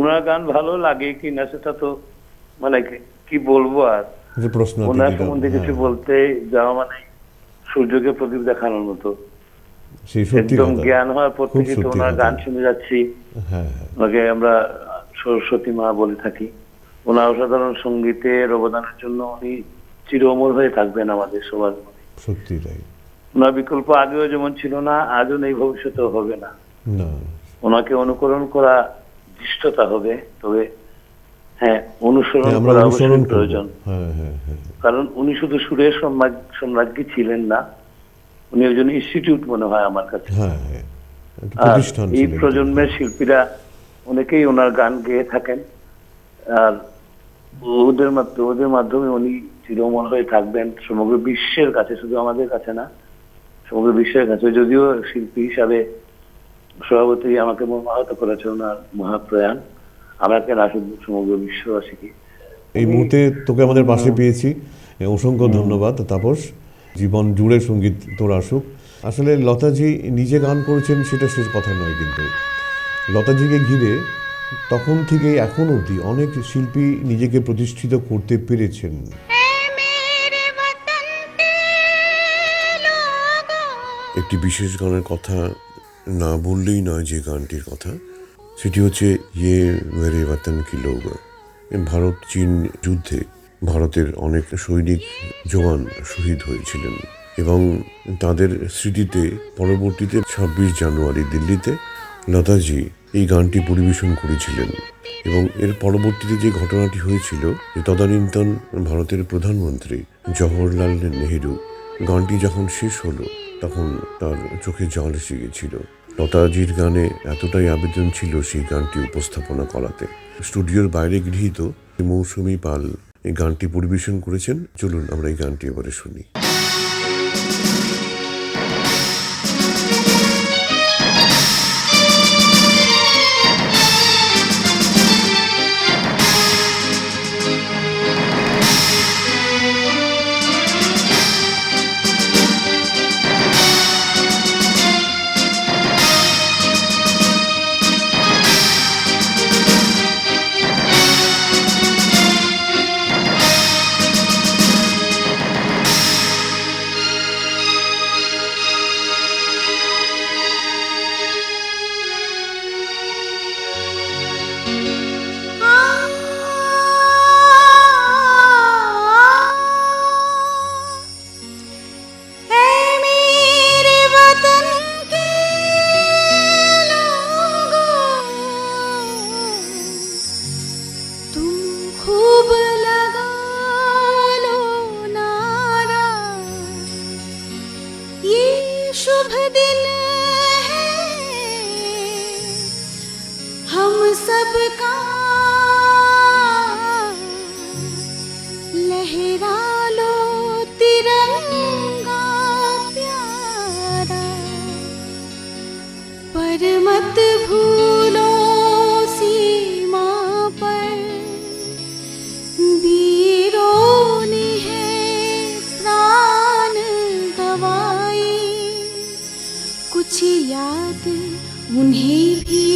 ওনার গান ভালো লাগে কি না সেটা তো মানে কি বলবো আর, প্রশ্ন ওনার সম্বন্ধে কিছু বলতে যাওয়া মানে সূর্যকে প্রদীপ দেখানোর মতো। সেই সত্যি একদম কথা, জ্ঞান হওয়ার পর খুব থেকে তো সত্যি ওনার কথা। গান শুনে যাচ্ছি। হ্যাঁ হ্যাঁ, ওনাকে আমরা সরস্বতী মা বলে থাকি। ওনার অসাধারণ সঙ্গীতের অবদানের জন্য উনি চির অমর হয়ে থাকবেন আমাদের সবার মনে। সত্যি তাই। ওনার বিকল্প আগেও যেমন ছিল না, আজও নেই, ভবিষ্যতেও হবে না। না, ওনাকে অনুকরণ করা দৃষ্টতা হবে, তবে হ্যাঁ অনুসরণ হ্যাঁ, আমরা করা অনুসরণ অবশ্যই করব। প্রয়োজন। হ্যাঁ হ্যাঁ হ্যাঁ, কারণ উনি শুধু সুরের সম্রাজ্ঞী ছিলেন না, উনি একজন ইনস্টিটিউট মনে হয় আমার কাছে। হ্যাঁ হ্যাঁ, একটা আর প্রতিষ্ঠান এই ছিল। প্রজন্মের শিল্পীরা অনেকেই ওনার গান গেয়ে থাকেন, আর ওদের মাধ্যমে উনি চিরমর হয়ে থাকবেন সমগ্র বিশ্বের কাছে, শুধু আমাদের কাছে না, সমগ্র বিশ্বের কাছে। যদিও শিল্পী হিসাবে সভাপতি আমাকে মর্মাহত করেছে ওনার মহাপ্রয়াণ, আমাকে না শুধু সমগ্র বিশ্ববাসীকে। এই মুহূর্তে তোকে আমাদের পাশে পেয়েছি, অসংখ্য ধন্যবাদ তাপস। জীবন জুড়ে সঙ্গীত তোর আসুক। আসলে লতাজি নিজে গান করেছেন সেটা শেষ কথা নয়, কিন্তু লতাজিকে ঘিরে তখন থেকে এখন অবধি অনেক শিল্পী নিজেকে প্রতিষ্ঠিত করতে পেরেছেন। একটি বিশেষ গানের কথা না বললেই নয়, যে গানটির কথা সেটি হচ্ছে ইয়ে মেরে ওয়াতন কি লোগ। ভারত চীন যুদ্ধে ভারতের অনেক সৈনিক জওয়ান শহীদ হয়েছিলেন এবং তাদের স্মৃতিতে পরবর্তীতে ২৬ জানুয়ারি দিল্লিতে লতাজি এই গানটি পরিবেশন করেছিলেন। এবং এর পরবর্তীতে যে ঘটনাটি হয়েছিল, যে তদানীন্তন ভারতের প্রধানমন্ত্রী জওহরলাল নেহেরু গানটি যখন শেষ হলো তখন তার চোখে জল এসে গিয়েছিল। লতাজির গানে এতটাই আবেদন ছিল সেই গানটি উপস্থাপনা করাতে। স্টুডিওর বাইরে গৃহীত মৌসুমী পাল এই গানটি পরিবেশন করেছেন। চলুন আমরা এই গানটি এবারে শুনি। शुभ दिन है हम सबका, लहरा लो तिरंगा प्यारा, पर मत भूलो सीमा पर वीरों ने है प्राण गवाए, कुछ याद उन्हें भी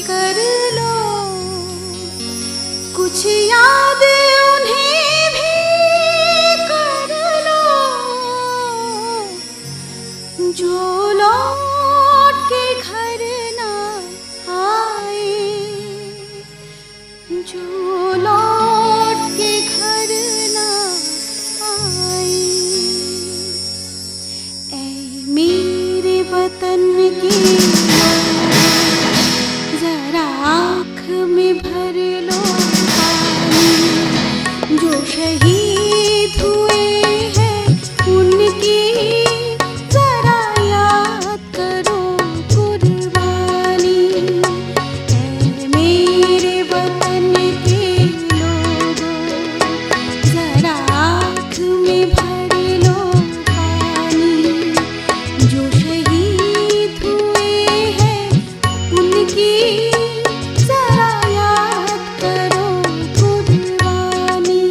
कर लो, कुछ याद उन्हें भी कर लो, जो लौट के घर ना आए, जो लौट के घर ना आए। ऐ मेरे वतन के जरा आँख में भर लो पानी, जो शहीद हुए हैं उनकी जरा याद करो कुर्बानी। ऐ मेरे वतन के लोगों, जरा आँख में भर लो पानी, जो शहीद हुए हैं उनकी जरा याद करो कुर्बानी।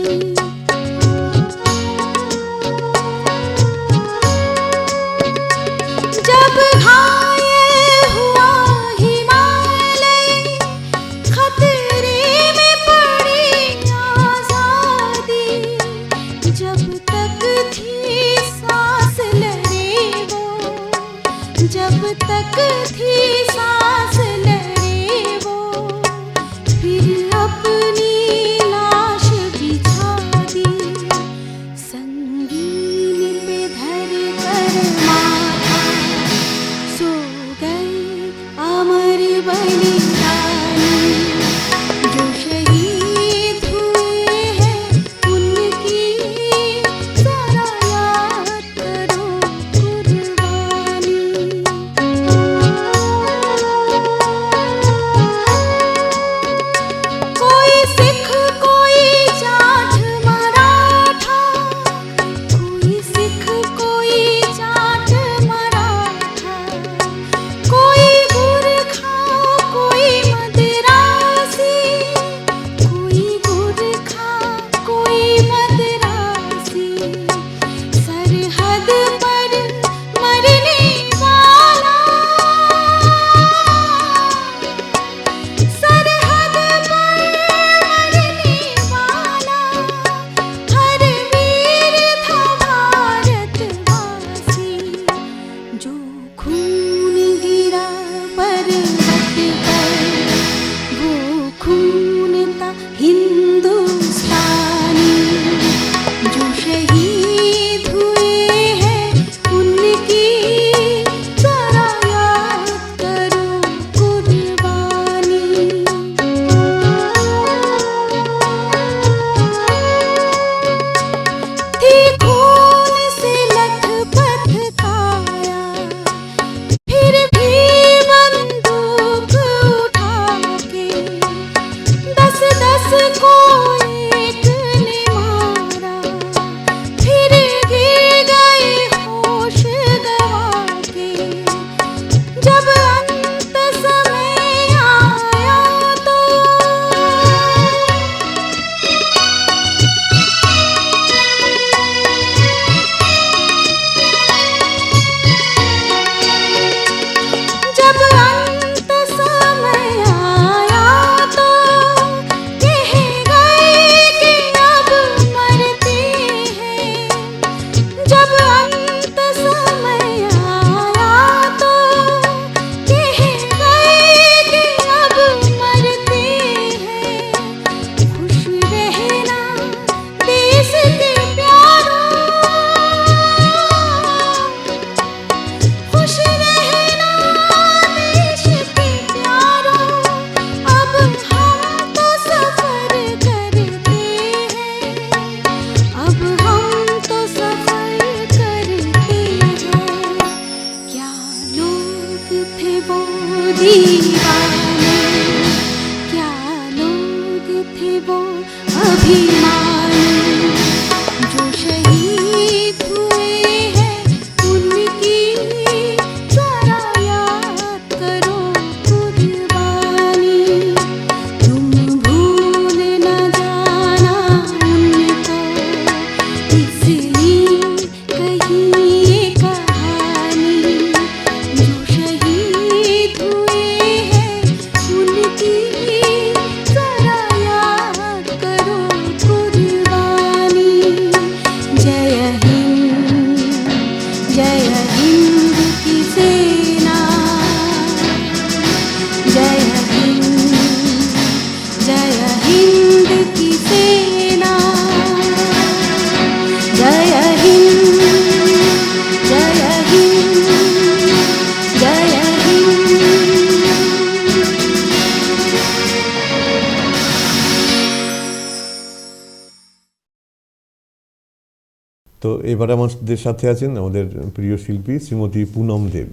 তো এবারে আমাদের সাথে আছেন আমাদের প্রিয় শিল্পী শ্রীমতী পুনম দেব।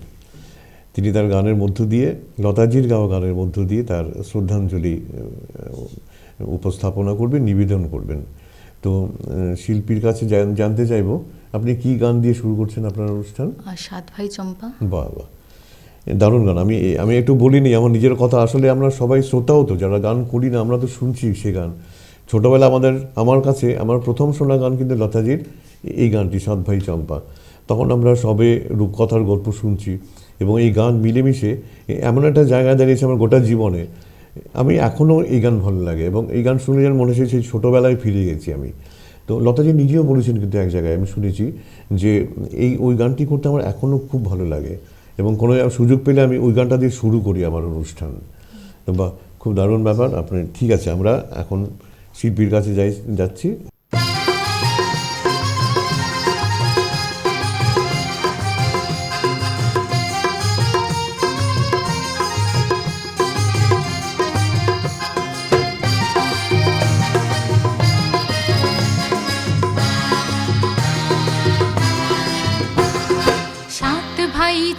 তিনি তার গানের মধ্য দিয়ে, লতাজির গাওয়া গানের মধ্য দিয়ে তার শ্রদ্ধাঞ্জলি উপস্থাপনা করবেন, নিবেদন করবেন। তো শিল্পীর কাছে জানতে চাইব, আপনি কি গান দিয়ে শুরু করছেন আপনার অনুষ্ঠান? সাত ভাই চম্পা। বাহ বাহ, দারুণ গান। আমি একটু বলিনি আমার নিজের কথা। আসলে আমরা সবাই শ্রোতাও তো, যারা গান করি না আমরা তো শুনছি সে গান। ছোটোবেলা আমার কাছে আমার প্রথম শোনা গান কিন্তু লতাজির এই গানটি, সাত ভাই চম্পা। তখন আমরা সবে রূপকথার গল্প শুনছি এবং এই গান মিলেমিশে এমন একটা জায়গায় দাঁড়িয়েছে আমার গোটা জীবনে। আমি এখনও এই গান ভালো লাগে এবং এই গান শুনে যেন মনে হচ্ছে সেই ছোটোবেলায় ফিরে গেছি আমি। তো লতাজি নিজেও বলেছেন কিন্তু এক জায়গায় আমি শুনেছি যে ওই গানটি করতে আমার এখনও খুব ভালো লাগে এবং কোনো সুযোগ পেলে আমি ওই গানটা দিয়ে শুরু করি আমার অনুষ্ঠান। তো বা খুব দারুণ ব্যাপার। আপনি ঠিক আছে, আমরা এখন শিল্পীর কাছে যাচ্ছি।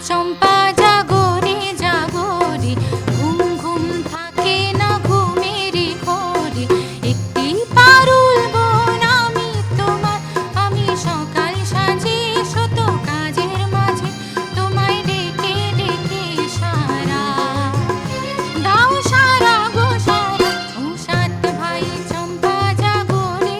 চম্পা জাগরে জাগরে, ঘুম ঘুম থাকে না ঘুমের ঘরে, একটি পারুল বোন আমি তোমার, আমি সকাল সাজে শত কাজের মাঝে তোমায় ডেকে ডেকে সারা দাও, সারা গো সারা, ও সাত ভাই চম্পা জাগরে।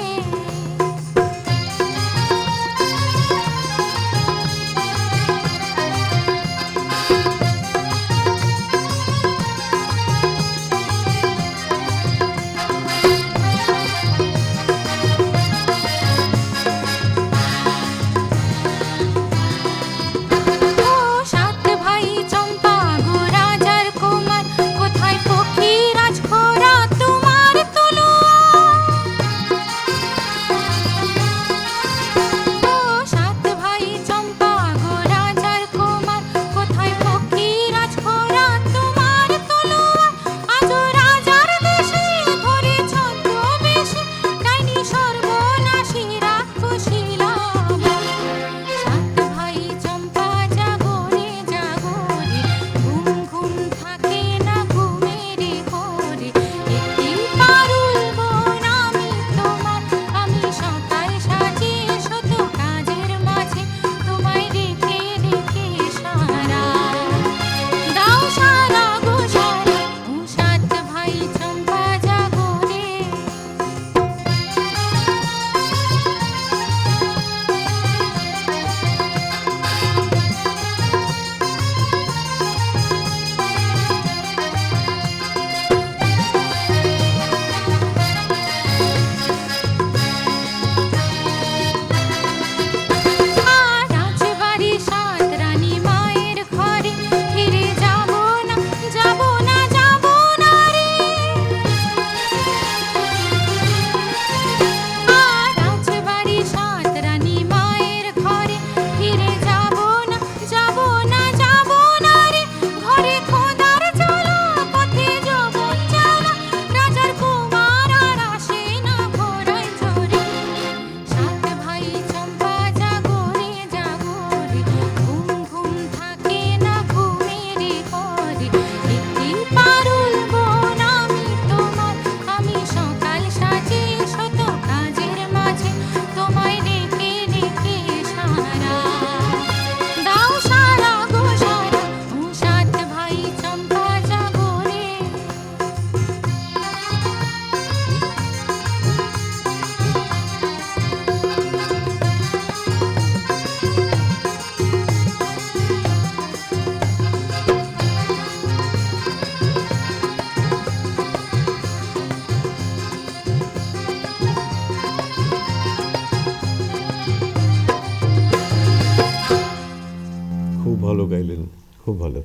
ভালো গাইলেন, খুব ভালো,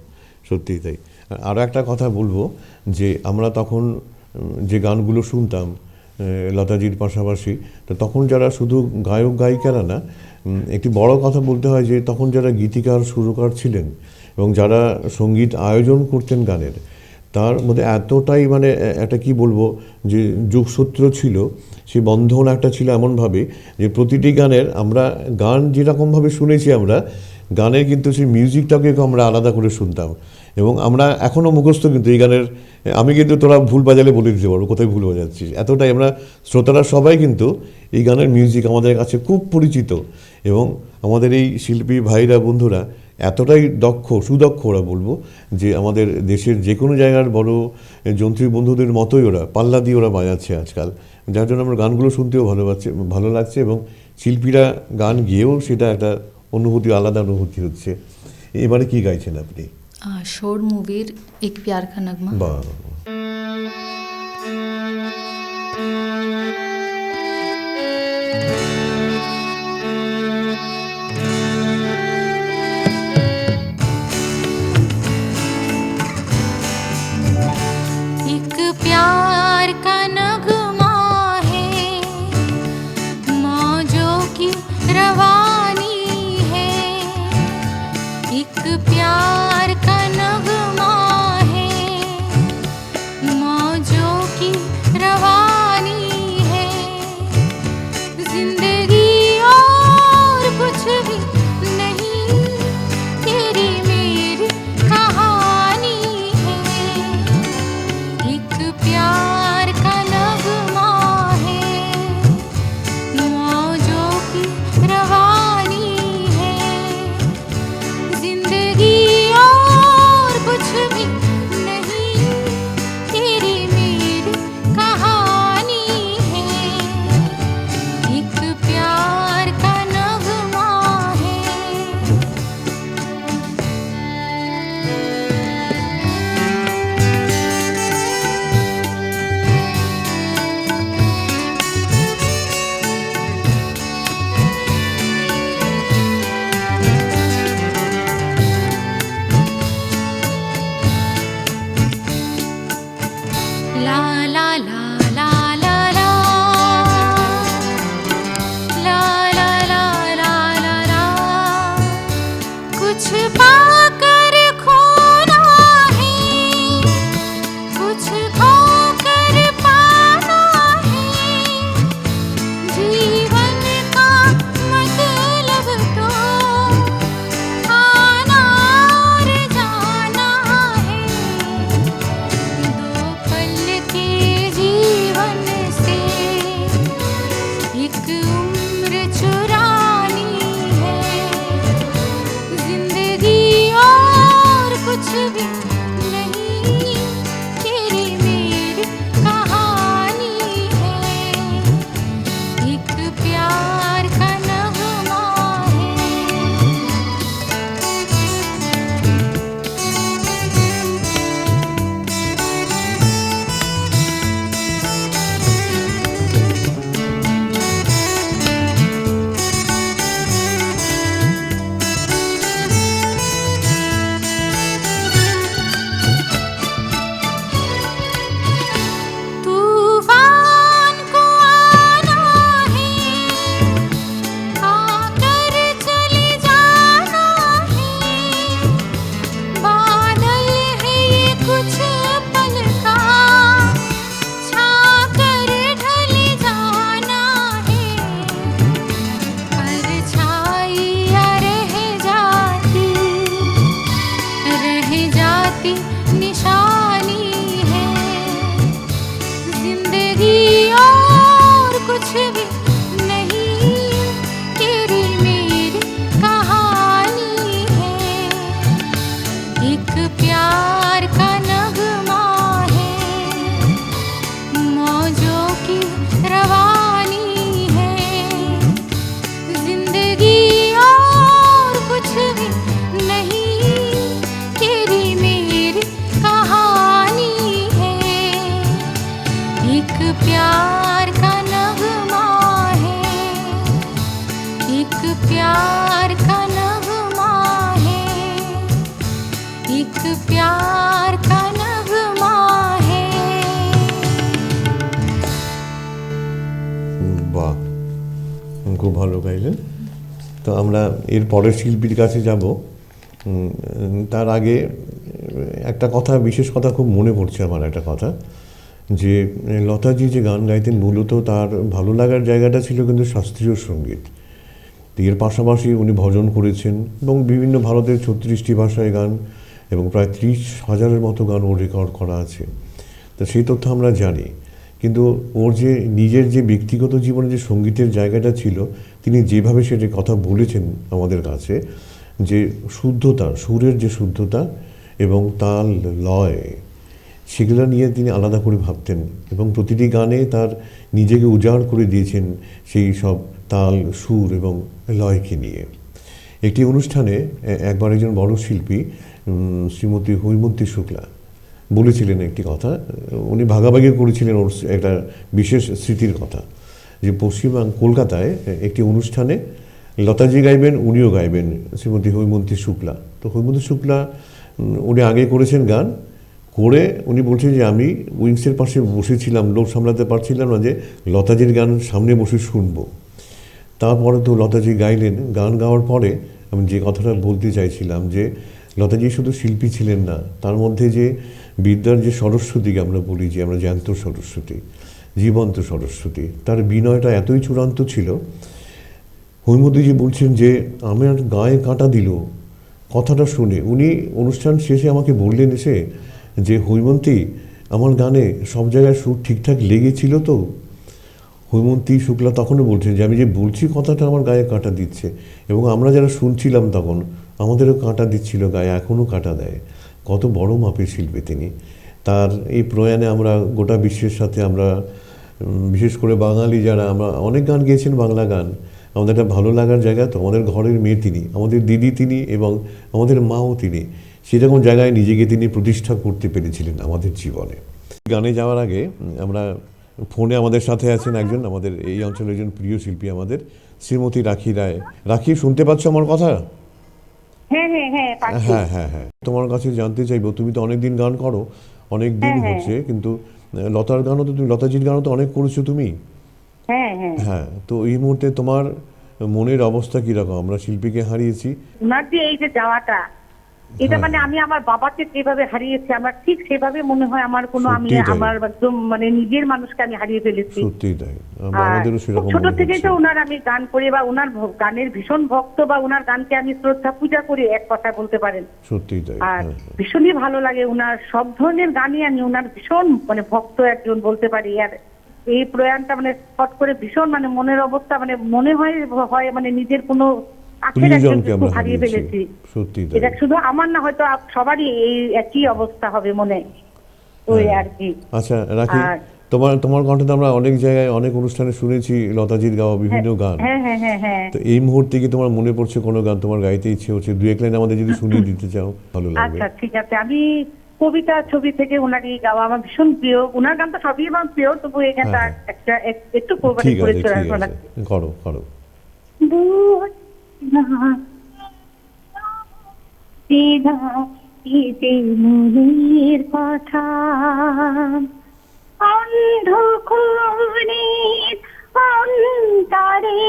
সত্যিই তাই। আরও একটা কথা বলবো যে আমরা তখন যে গানগুলো শুনতাম লতাজির পাশাপাশি, তো তখন যারা শুধু গায়ক গায়িকারা না, একটি বড় কথা বলতে হয় যে তখন যারা গীতিকার সুরকার ছিলেন এবং যারা সঙ্গীত আয়োজন করতেন গানের, তার মধ্যে এতটাই মানে একটা কি বলবো যে যোগসূত্র ছিল, সেই বন্ধন একটা ছিল এমনভাবে যে প্রতিটি গানের আমরা গান যেরকমভাবে শুনেছি আমরা গানের কিন্তু সেই মিউজিকটাকে আমরা আলাদা করে শুনতাম এবং আমরা এখনও মুখস্থ কিন্তু এই গানের, আমি কিন্তু তোরা ভুল বাজালে বলে দিতে পারবো কোথায় ভুল বাজাচ্ছিস, এতটাই আমরা শ্রোতারা সবাই কিন্তু এই গানের মিউজিক আমাদের কাছে খুব পরিচিত এবং আমাদের এই শিল্পী ভাইরা বন্ধুরা এতটাই সুদক্ষ ওরা বলবো যে আমাদের দেশের যে কোনো জায়গার বড় যন্ত্রী বন্ধুদের মতোই ওরা পাল্লা দিয়ে ওরা বাজাচ্ছে আজকাল, যার জন্য আমরা গানগুলো শুনতেও ভালো লাগছে এবং শিল্পীরা গান গেয়েও সেটা একটা অনুভূতি, আলাদা অনুভূতি হচ্ছে। এবারে কি গাইছেন আপনি? শোর মুভির এক প্যার কা নগমা। বাহ, एक प्यार का नगमा है, मौजों की रवानी है। एक प्यार का नगमा है, मौजों की रवानी है। जिंदगी और कुछ भी नहीं, तेरी मेरी कहानी है। एक प्यार का नगमा है, मौजों की रवानी है। जिंदगी और कुछ भी नहीं, तेरी मेरी कहानी है। एक प्यार का नगमा है। ला ला ला ला ला ला, ला ला ला ला ला ला। कुछ पाकर खोना है, कुछ खोकर पाना है। जीवन का मतलब तो आना और जाना है। दो पल के जीवन से एक उम्र चुरानी है। जिंदगी और कुछ भी नहीं, तेरी मेरी कहानी है। एक प्यार का नगमा है। तूफान को आना है, आकर चले जाना है। बादल है ये कुछ पल का, छाकर ढल जाना है। परछाइयाँ रह जाती निशानी है। जिंदगी और कुछ भी नहीं, तेरी मेरी कहानी है। एक प्यार का नगमा है, मौजों की रवानी है। जिंदगी और कुछ भी नहीं, तेरी मेरी कहानी है। एक प्यार का नगमा है, एक प्यार का नगमा है। एक प्यार का नगमा है। বাহ, খুব ভালো গাইলেন। তো আমরা এর পরের শিল্পীর কাছে যাব, তার আগে একটা কথা, বিশেষ কথা খুব মনে পড়ছে আমার একটা কথা, যে লতাজি যে গান গাইতেন মূলত তার ভালো লাগার জায়গাটা ছিল কিন্তু শাস্ত্রীয় সঙ্গীত। এর পাশাপাশি উনি ভজন করেছেন এবং বিভিন্ন ভারতের 36টি ভাষায় গান এবং প্রায় 30,000-এর মতো গান ওর রেকর্ড করা আছে। তো সেই তথ্য আমরা জানি, কিন্তু ওর যে নিজের যে ব্যক্তিগত জীবনে যে সঙ্গীতের জায়গাটা ছিল, তিনি যেভাবে সেটা কথা বলেছেন আমাদের কাছে, যে শুদ্ধতা, সুরের যে শুদ্ধতা এবং তাল লয়, সেগুলো নিয়ে তিনি আলাদা করে ভাবতেন এবং প্রতিটি গানে তার নিজেকে উজাড় করে দিয়েছেন সেই সব তাল, সুর এবং লয়কে নিয়ে। একটি অনুষ্ঠানে একবার একজন বড় শিল্পী শ্রীমতী হৈমন্তী শুক্লা বলেছিলেন একটি কথা, উনি ভাগাভাগি করেছিলেন ওর একটা বিশেষ স্মৃতির কথা, যে কলকাতায় একটি অনুষ্ঠানে লতাজি গাইবেন, উনিও গাইবেন, শ্রীমতী হৈমন্তী শুক্লা। তো হৈমন্তী শুক্লা উনি আগে করেছেন গান করে, উনি বলছেন যে আমি উইংসের পাশে বসেছিলাম, লোক সামলাতে পারছিলাম না যে লতাজির গান সামনে বসে শুনবো। তারপরে তো লতাজি গাইলেন। গান গাওয়ার পরে আমি যে কথাটা বলতে চাইছিলাম, যে লতাজি শুধু শিল্পী ছিলেন না, তার মধ্যে যে বিদ্যার যে সরস্বতীকে আমরা বলি, যে আমরা জ্যান্ত সরস্বতী, জীবন্ত সরস্বতী, তার বিনয়টা এতই চূড়ান্ত ছিল। হৈমন্তীজি বলছেন যে আমার গায়ে কাঁটা দিল কথাটা শুনে। উনি অনুষ্ঠান শেষে আমাকে বললেন এসে যে হৈমন্তী, আমার গানে সব জায়গায় সুর ঠিকঠাক লেগেছিল তো? হৈমন্তী শুক্লা তখনও বলছেন যে আমি যে বলছি কথাটা আমার গায়ে কাঁটা দিচ্ছে, এবং আমরা যারা শুনছিলাম তখন আমাদেরও কাঁটা দিচ্ছিল গায়ে, এখনও কাঁটা দেয়। কত বড় মাপের শিল্পী তিনি। তার এই প্রয়াণে আমরা গোটা বিশ্বের সাথে আমরা, বিশেষ করে বাঙালি যারা, আমরা অনেক গান গেয়েছেন, বাংলা গান আমাদের একটা ভালো লাগার জায়গা। তো আমাদের ঘরের মেয়ে তিনি, আমাদের দিদি তিনি, এবং আমাদের মাও তিনি। সেরকম জায়গায় নিজেকে তিনি প্রতিষ্ঠা করতে পেরেছিলেন আমাদের জীবনে। গানে যাওয়ার আগে আমরা ফোনে আমাদের সাথে আছেন একজন আমাদের এই অঞ্চলের একজন প্রিয় শিল্পী, আমাদের শ্রীমতী রাখি রায়। রাখি, শুনতে পাচ্ছ আমার কথা? হ্যাঁ হ্যাঁ হ্যাঁ হ্যাঁ হ্যাঁ হ্যাঁ তোমার কাছে জানতে চাইবো, তুমি তো অনেক দিন গান করো, অনেক দিন হচ্ছে, কিন্তু লতার গানও তো তুমি, লতাজির গানও তো অনেক করেছো তুমি। হ্যাঁ হ্যাঁ হ্যাঁ, তো এই মুহূর্তে তোমার মনের অবস্থা কিরকম? আমরা শিল্পীকে হারিয়েছি। ওনার যে এই যে যাওয়াটা, এটা মানে আমি আমার বাবাকে যেভাবে হারিয়েছি, আমার ঠিক সেভাবে মনে হয় আমার কোনো, আমি আমার একদম মানে নিজের মানুষকে আমি হারিয়ে ফেলেছি। সত্যি তাই, আমাদেরও সেরকম। ছোট থেকেই তো ওনার আমি গান করি বা ওনার গানের ভীষণ ভক্ত, বা ওনার গানকে আমি শ্রদ্ধা পূজা করি, এক কথা বলতে পারেন। সত্যি তাই। আর ভীষণই ভালো লাগে ওনার সব ধরনের গানই, আমি ওনার ভীষণ মানে ভক্ত একজন বলতে পারি। আর এই প্রয়াণটা মানে হট করে ভীষণ মানে মনের অবস্থা, মানে মনে হয় মানে নিজের কোনো হারিয়ে ফেলেছি। এটা শুধু আমার না, হয়তো সবারই এই একই অবস্থা হবে মনে, ওই আর কি। আচ্ছা রাখি, তোমার কণ্ঠে আমরা অনেক জায়গায় অনেক অনুষ্ঠানে শুনেছি লতাজির গাওয়া বিভিন্ন গান। হ্যাঁ হ্যাঁ হ্যাঁ হ্যাঁ। তো এই মুহূর্তে কি তোমার মনে পড়ছে কোনো গান তোমার গাইতে ইচ্ছে হচ্ছে? দু এক লাইন আমাদের যদি শুনিয়ে দিতে চাও ভালো লাগবে। আচ্ছা ঠিক আছে, আমি কবিতা ছবি থেকে ওনারই গাওয়া আমার ভীষণ প্রিয়। ওনার গান তো সবই আমার প্রিয়, তবু এখানটা একটা একটু ঠিক আছে, করো করো। মনের কথা অন্ধকারের অন্তরে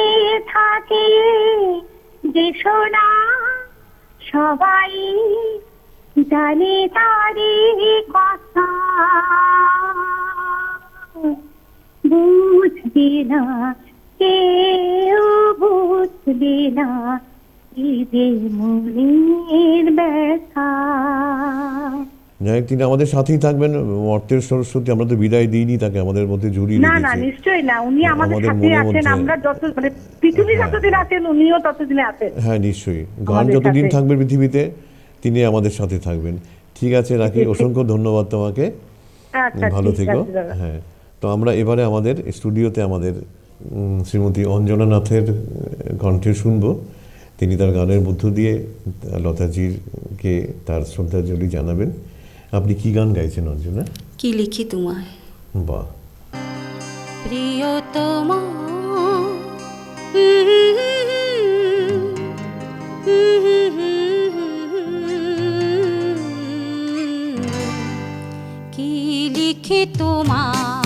থাকে, যে শোনা সবাই জানে তারে কথা, বুঝবে না কেউ, বুঝবে না মনের ব্যথা। তিনি আমাদের সাথেই থাকবেন, অর্থের সরস্বতী। আমরা তো বিদায় দিইনি তাকে, আমাদের মধ্যে জড়িয়ে না না নিশ্চয়ই না, উনি আমাদের সাথে আছেন। আমরা যত মানে পৃথিবী যতদিন আছেন উনিও ততদিন আছেন। হ্যাঁ নিশ্চয়ই, গান যতদিন থাকবে পৃথিবীতে তিনি আমাদের সাথে থাকবেন। ঠিক আছে রাখি, অসংখ্য ধন্যবাদ তোমাকে, ভালো থেকো। হ্যাঁ, তো আমরা এবারে আমাদের স্টুডিওতে আমাদের শ্রীমতী অঞ্জনা নাথের কণ্ঠে শুনবো। তিনি তার গানের মধ্য দিয়ে লতাজিকে তার শ্রদ্ধাঞ্জলি জানাবেন। আপনি কি গান গাইছেন অঞ্জনা? কি লিখি তোমায়। বাহ। প্রিয়তমা কি লিখি তোমার,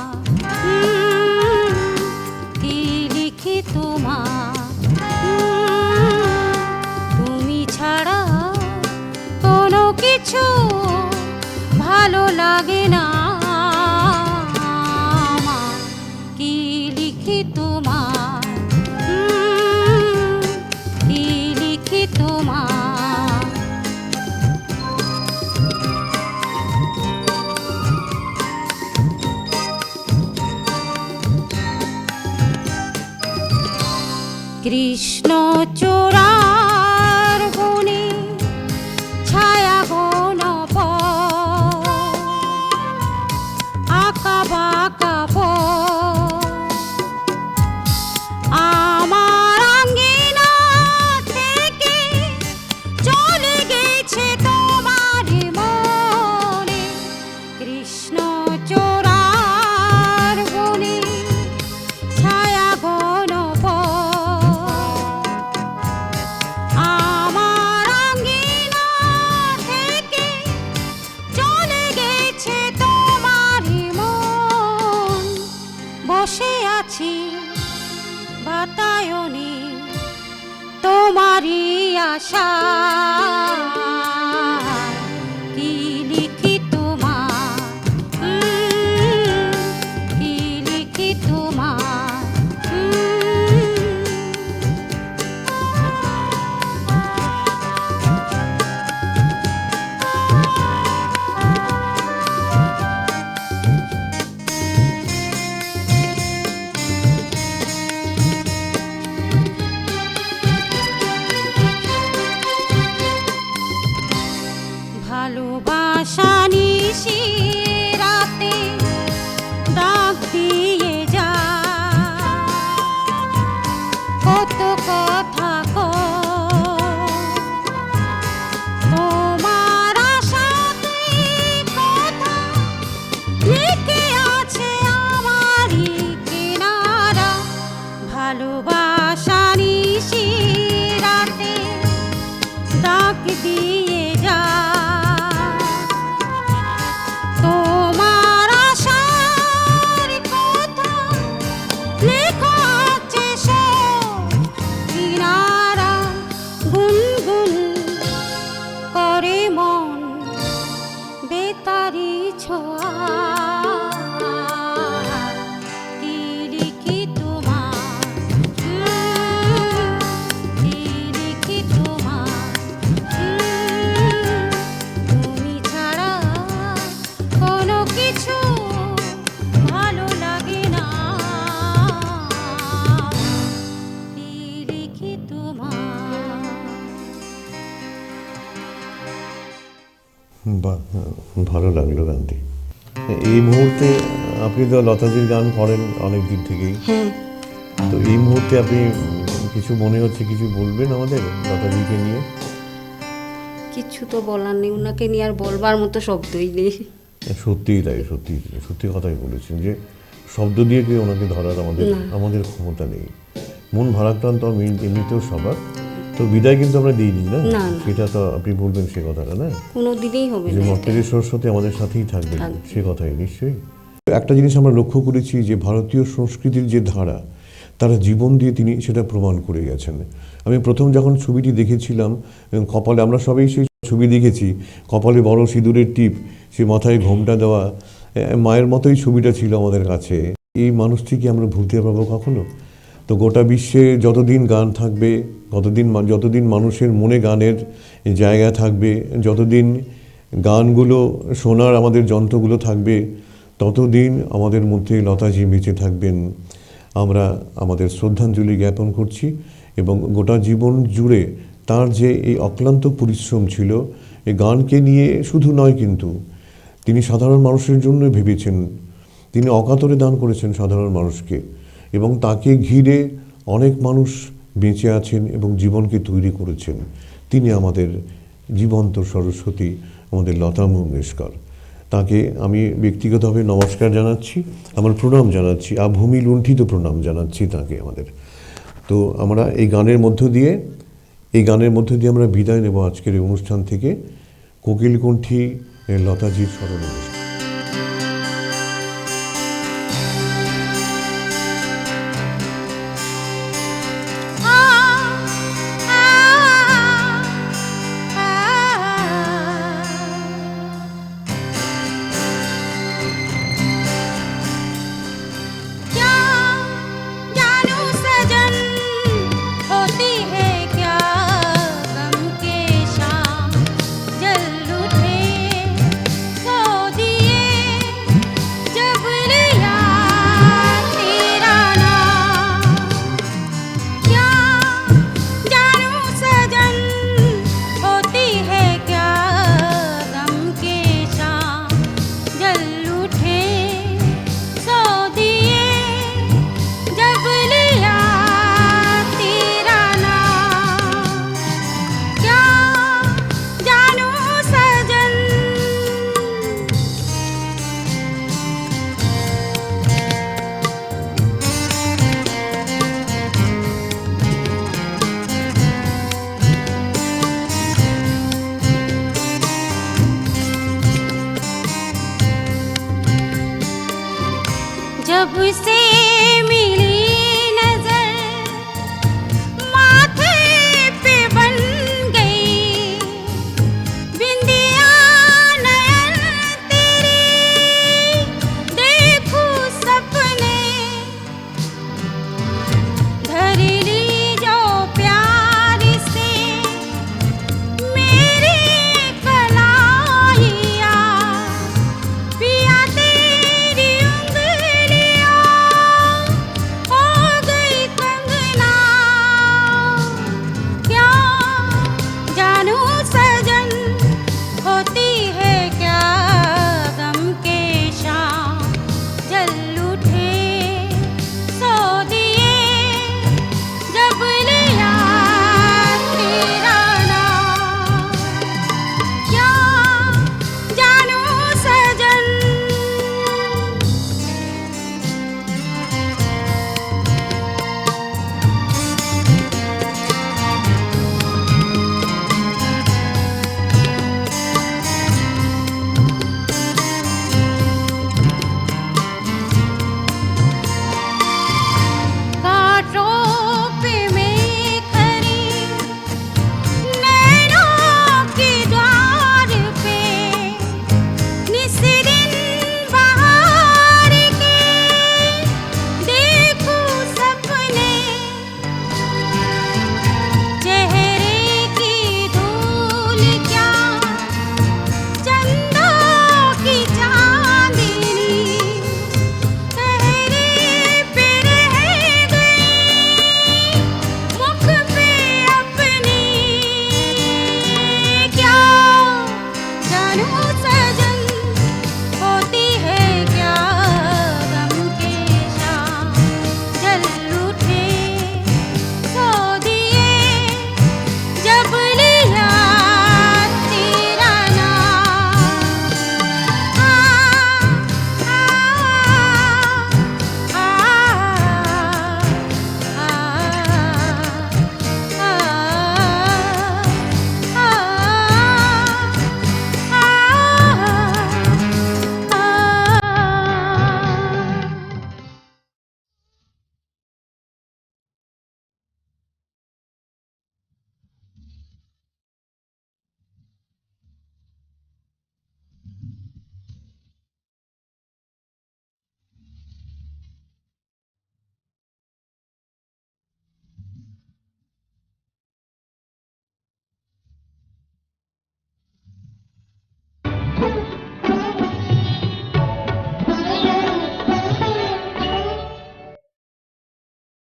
কি লিখি তোমার, তুমি ছাড়া কোনো কিছু ভালো লাগে না আমার, কি লিখি তোমার, কি লিখি তোমার। কৃষ্ণ চূড়ার বনে ছায়া ঘন আঁকা বাঁকা আমার আঙ্গিনা থেকে চলে গেছে তোমার মনে। কৃষ্ণ চূড়ার বনে ছায়া ঘন আমার আঙ্গিনা থেকে চলে গেছে তোমার মন। বসে আছি বাতায়নে তোমারই আশা, কি লিখি তোমার, কি লিখি তোমার। ভালোবাসা নিশি রাতে ডাক দিয়ে যা, কত কথা তোমার আশাতে কথা লিখে আছে আমারই কিনারা। ভালোবাসা নিশি রাতে ডাক দিয়ে যা, তোমার আশার কথা লেখা আছে সব কিনারা। গুনগুন করে মন বেতারি ছোঁয়া, কি লিখি তোমার, কি লিখি তোমার। তুমি ছাড়া কোনো কিছু ভালো লাগে না, কি লিখি তোমার। বাহ, ভালো লাগলো গানটি। এই মুহূর্তে আপনি তো লতাজির গান করেন অনেক দিন থেকেই, হ্যাঁ। তো এই মুহূর্তে আপনি কিছু মনে হচ্ছে, কিছু বলবেন আমাদের লতাজিকে নিয়ে? কিছু তো বলার নেই, ওনাকে নিয়ে আর বলবার মতো শব্দই নেই। সত্যিই তাই, সত্যি সত্যি কথাই বলেছেন যে শব্দ দিয়ে কেউ ওনাকে ধরার আমাদের ক্ষমতা নেই। মন ভারাক্রান্ত এমনিতেও সবার, তো বিদায় কিন্তু আমরা দিইনি না, সেটা তো আপনি বলবেন সে কথাটা, না কোনো দিনেই হবে যে মর্তের সরস্বতী আমাদের সাথেই থাকবে, সে কথাই নিশ্চয়ই। একটা জিনিস আমরা লক্ষ্য করেছি যে ভারতীয় সংস্কৃতির যে ধারা, তারা জীবন দিয়ে তিনি সেটা প্রমাণ করে গেছেন। আমি প্রথম যখন ছবিটি দেখেছিলাম, কপালে আমরা সবাই সেই ছবি দেখেছি, কপালে বড় সিঁদুরের টিপ, সে মাথায় ঘোমটা দেওয়া, মায়ের মতোই ছবিটা ছিল আমাদের কাছে। এই মানুষটিকে আমরা ভুলতে পারবো কখনো? তো গোটা বিশ্বে যতদিন গান থাকবে, যতদিন মানুষের মনে গানের জায়গা থাকবে, যতদিন গানগুলো শোনার আমাদের যন্ত্রগুলো থাকবে, ততদিন আমাদের মধ্যে লতাজি বেঁচে থাকবেন। আমরা আমাদের শ্রদ্ধাঞ্জলি জ্ঞাপন করছি এবং গোটা জীবন জুড়ে তার যে এই অক্লান্ত পরিশ্রম ছিল, এই গানকে নিয়ে শুধু নয়, কিন্তু তিনি সাধারণ মানুষের জন্য ভেবেছেন, তিনি অকাতরে দান করেছেন সাধারণ মানুষকে, এবং তাকে ঘিরে অনেক মানুষ বেঁচে আছেন এবং জীবনকে তৈরি করেছেন। তিনি আমাদের জীবন্ত সরস্বতী, আমাদের লতা মঙ্গেশকর। তাকে আমি ব্যক্তিগতভাবে নমস্কার জানাচ্ছি, আমার প্রণাম জানাচ্ছি, ভূমি লুণ্ঠিত প্রণাম জানাচ্ছি তাকে আমাদের। তো আমরা এই গানের মধ্য দিয়ে আমরা বিদায় নেব আজকের এই অনুষ্ঠান থেকে। কোকিলকণ্ঠী লতাজির স্মরণ অনুষ্ঠান। हुई से